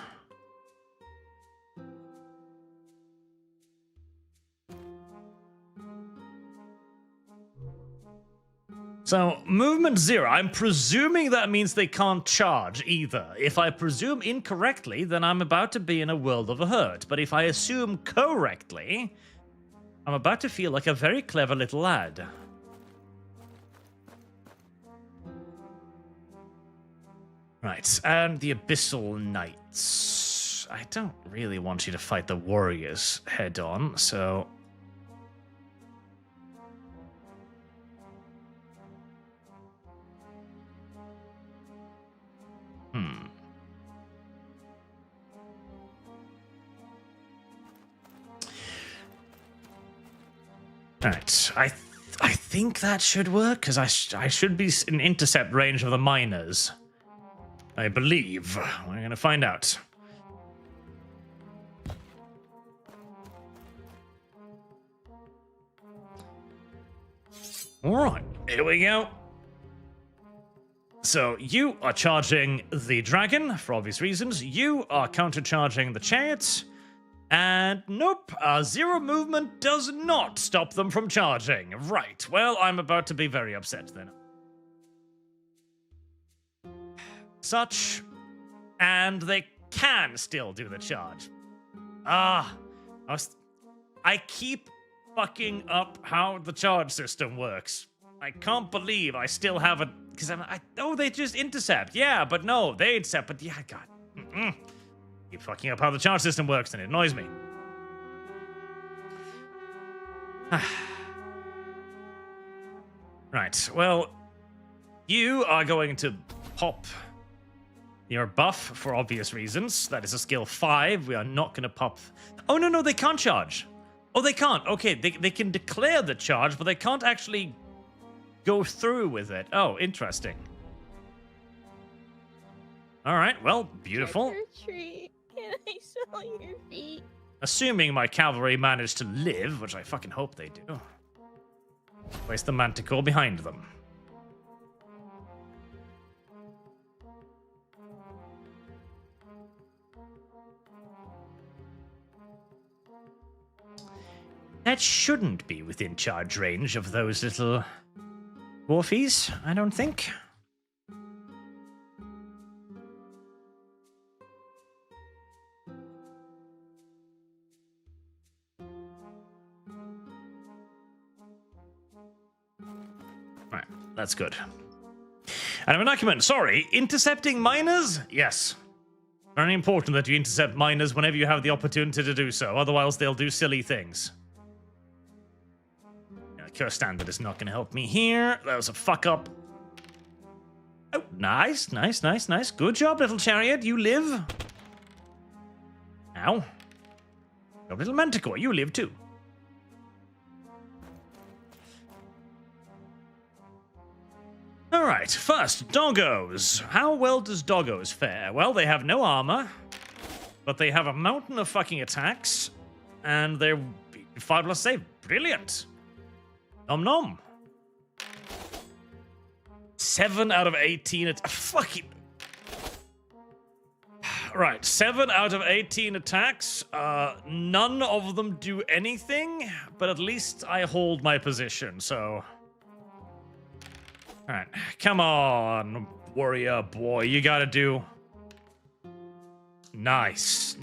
So, movement 0. I'm presuming that means they can't charge either. If I presume incorrectly, then I'm about to be in a world of hurt. But if I assume correctly, I'm about to feel like a very clever little lad. Right, and the Abyssal Knights. I don't really want you to fight the warriors head on, so... Alright, I think that should work, because I should be in intercept range of the miners. I believe. We're going to find out. Alright, here we go. So, you are charging the dragon, for obvious reasons. You are countercharging the chariots. And nope, 0 movement does not stop them from charging. Right, well, I'm about to be very upset then. Such, and they can still do the charge. I keep fucking up how the charge system works. I can't believe I still have a... Because oh, they just intercept. Yeah, but no, they intercept. But yeah, God. Keep fucking up how the charge system works, and it annoys me. Right, well, you are going to pop your buff for obvious reasons. That is a skill 5. We are not going to pop... Oh, no, they can't charge. Oh, they can't. Okay, they can declare the charge, but they can't actually go through with it. Oh, interesting. All right, well, beautiful. Trick or treat. Can I smell your feet? Assuming my cavalry managed to live, which I fucking hope they do. Place the manticore behind them. That shouldn't be within charge range of those little dwarfies, I don't think. Right, that's good. And an argument, sorry, intercepting miners? Yes. Very important that you intercept miners whenever you have the opportunity to do so, otherwise they'll do silly things. Curse standard is not going to help me here. That was a fuck up. Oh, nice. Good job, little chariot. You live. Ow. Good little manticore. You live too. All right. First, doggos. How well does doggos fare? Well, they have no armor, but they have a mountain of fucking attacks, and they're 5+ save. Brilliant. Nom nom. 7 out of 18. Fucking. Right, 7 out of 18 attacks. None of them do anything, but at least I hold my position, so. Alright, come on, warrior boy. You gotta do. Nice.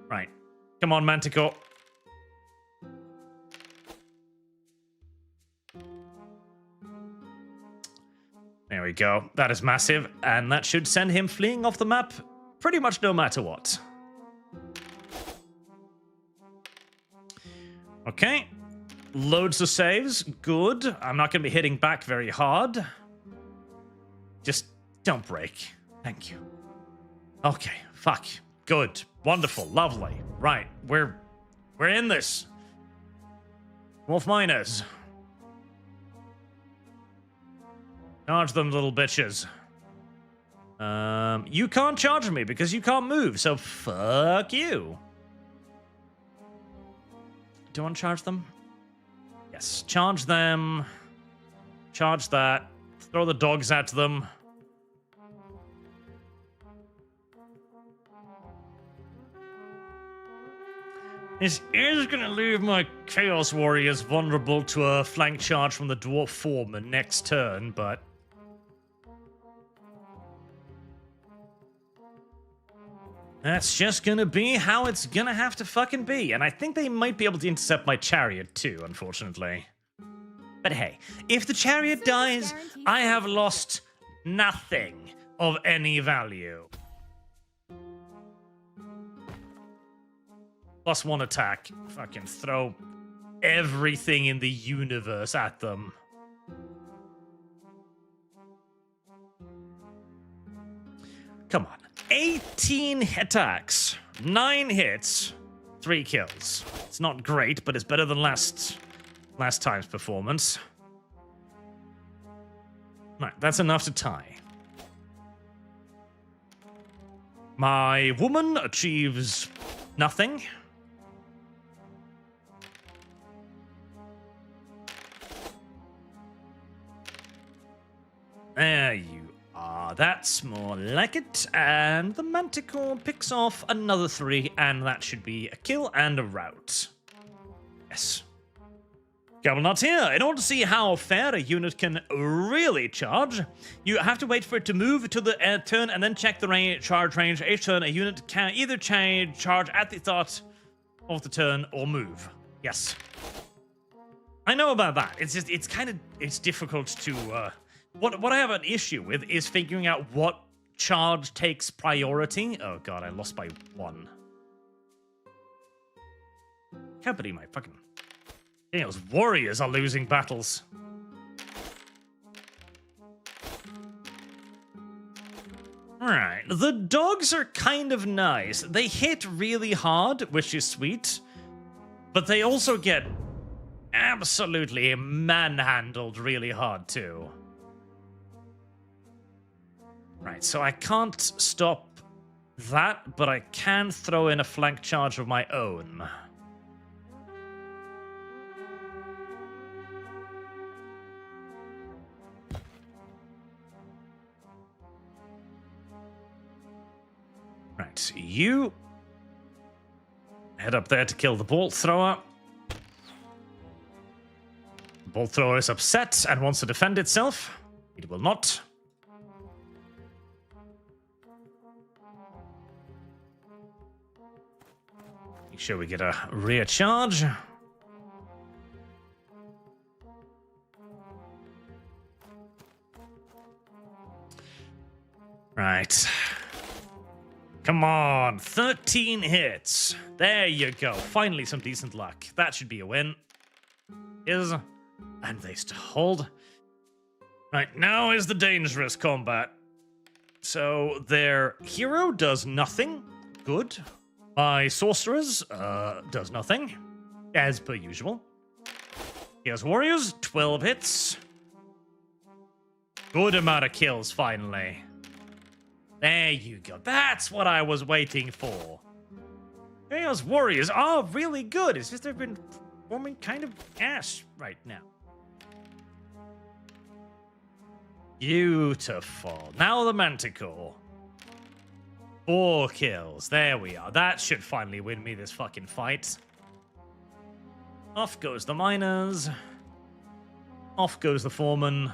Right. Come on, Manticore. There we go. That is massive, and that should send him fleeing off the map pretty much no matter what. Okay. Loads of saves. Good. I'm not going to be hitting back very hard. Just don't break. Thank you. Okay. Fuck. Good. Wonderful. Lovely. Right. We're in this. Wolf miners. Charge them, little bitches. You can't charge me because you can't move, so fuck you. Do you want to charge them? Yes. Charge them. Charge that. Throw the dogs at them. This is going to leave my Chaos Warriors vulnerable to a flank charge from the Dwarf Foreman next turn, but... that's just going to be how it's going to have to fucking be. And I think they might be able to intercept my chariot too, unfortunately. But hey, if the chariot dies, I have lost nothing of any value. +1 attack. Fucking throw everything in the universe at them. Come on. 18 attacks. 9 hits. 3 kills. It's not great, but it's better than last time's performance. Right, that's enough to tie. My woman achieves nothing. There you are. That's more like it. And the Manticore picks off another 3, and that should be a kill and a rout. Yes. Not here. In order to see how fair a unit can really charge, you have to wait for it to move to the turn and then check the charge range. Each turn, a unit can either charge at the start of the turn or move. Yes. I know about that. It's just, it's difficult to, what I have an issue with is figuring out what charge takes priority. Oh god, I lost by 1. Can't believe my fucking... Those warriors are losing battles. Alright, the dogs are kind of nice. They hit really hard, which is sweet. But they also get absolutely manhandled really hard, too. Right, so I can't stop that, but I can throw in a flank charge of my own. Right, you head up there to kill the bolt thrower. The bolt thrower is upset and wants to defend itself. It will not. Make sure we get a rear charge. Right. Come on, 13 hits. There you go. Finally, some decent luck. That should be a win. And they still hold. Right, now is the dangerous combat. So their hero does nothing. Good. My sorcerers does nothing. As per usual. Here's warriors, 12 hits. Good amount of kills, finally. There you go. That's what I was waiting for. Chaos Warriors are really good. It's just they've been performing kind of ass right now. Beautiful. Now the Manticore. 4 kills. There we are. That should finally win me this fucking fight. Off goes the miners. Off goes the foreman.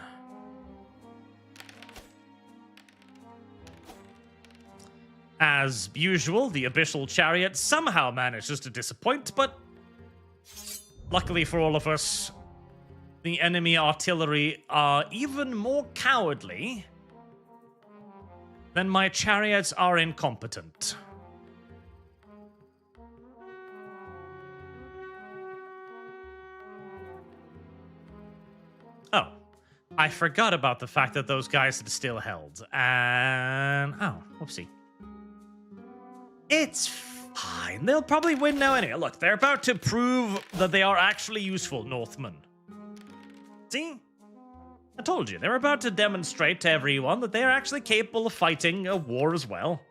As usual, the Abyssal Chariot somehow manages to disappoint, but luckily for all of us, the enemy artillery are even more cowardly than my chariots are incompetent. Oh, I forgot about the fact that those guys had still held. And... oh, whoopsie. It's fine. They'll probably win now anyway. Look, they're about to prove that they are actually useful Northmen. See? I told you. They're about to demonstrate to everyone that they're actually capable of fighting a war as well.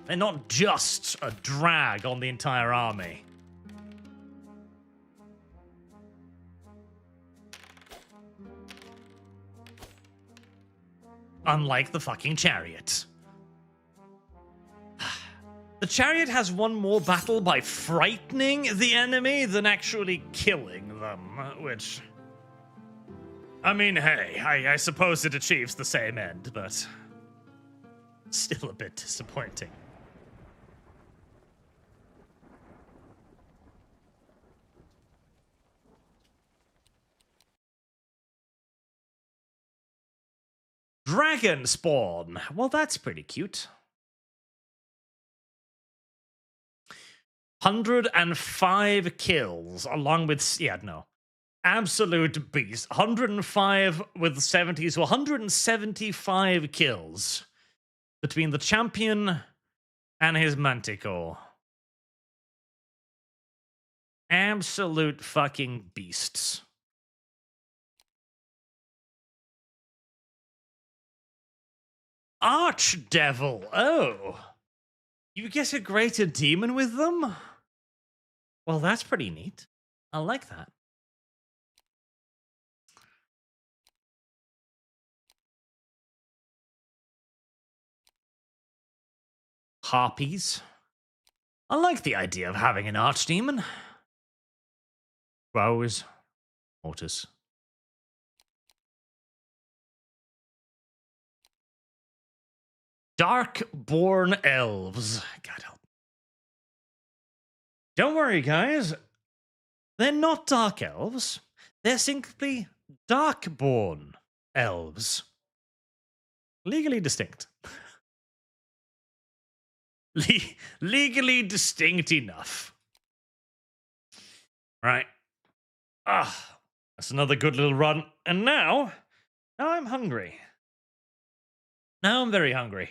They're not just a drag on the entire army. Unlike the fucking chariot. The chariot has won more battle by frightening the enemy than actually killing them, which... I mean, hey, I suppose it achieves the same end, but... still a bit disappointing. Dragon spawn. Well, that's pretty cute. 105 kills, along with... yeah, no. Absolute beast. 105 with 70s, so 175 kills between the champion and his Manticore. Absolute fucking beasts. Archdevil. Oh. You get a greater demon with them? Well, that's pretty neat. I like that. Harpies. I like the idea of having an archdemon. Crows. Mortis. Dark-born elves. God help. Don't worry, guys. They're not dark elves. They're simply dark-born elves. Legally distinct. Legally distinct enough. Right. That's another good little run. And now I'm hungry. Now I'm very hungry.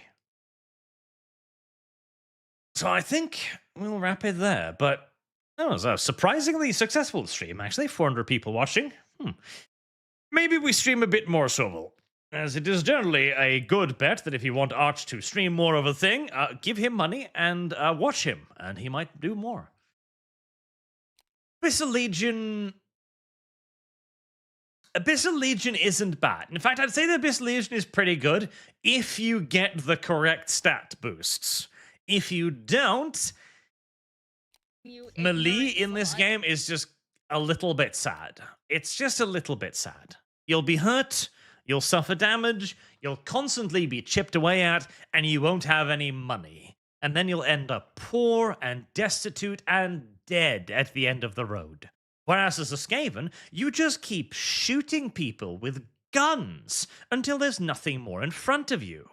So I think we'll wrap it there. But that was a surprisingly successful stream, actually. 400 people watching. Maybe we stream a bit more SOVL, as it is generally a good bet that if you want Arch to stream more of a thing, give him money and watch him, and he might do more. Abyssal Legion isn't bad. In fact, I'd say the Abyssal Legion is pretty good if you get the correct stat boosts. If you don't, melee in this game is just a little bit sad. It's just a little bit sad. You'll be hurt, you'll suffer damage, you'll constantly be chipped away at, and you won't have any money. And then you'll end up poor and destitute and dead at the end of the road. Whereas as a Skaven, you just keep shooting people with guns until there's nothing more in front of you.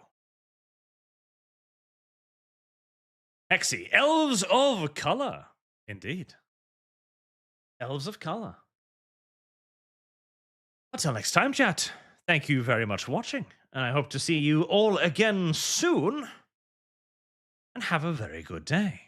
Hexy, elves of color. Indeed. Elves of color. Until next time, chat. Thank you very much for watching, and I hope to see you all again soon. And have a very good day.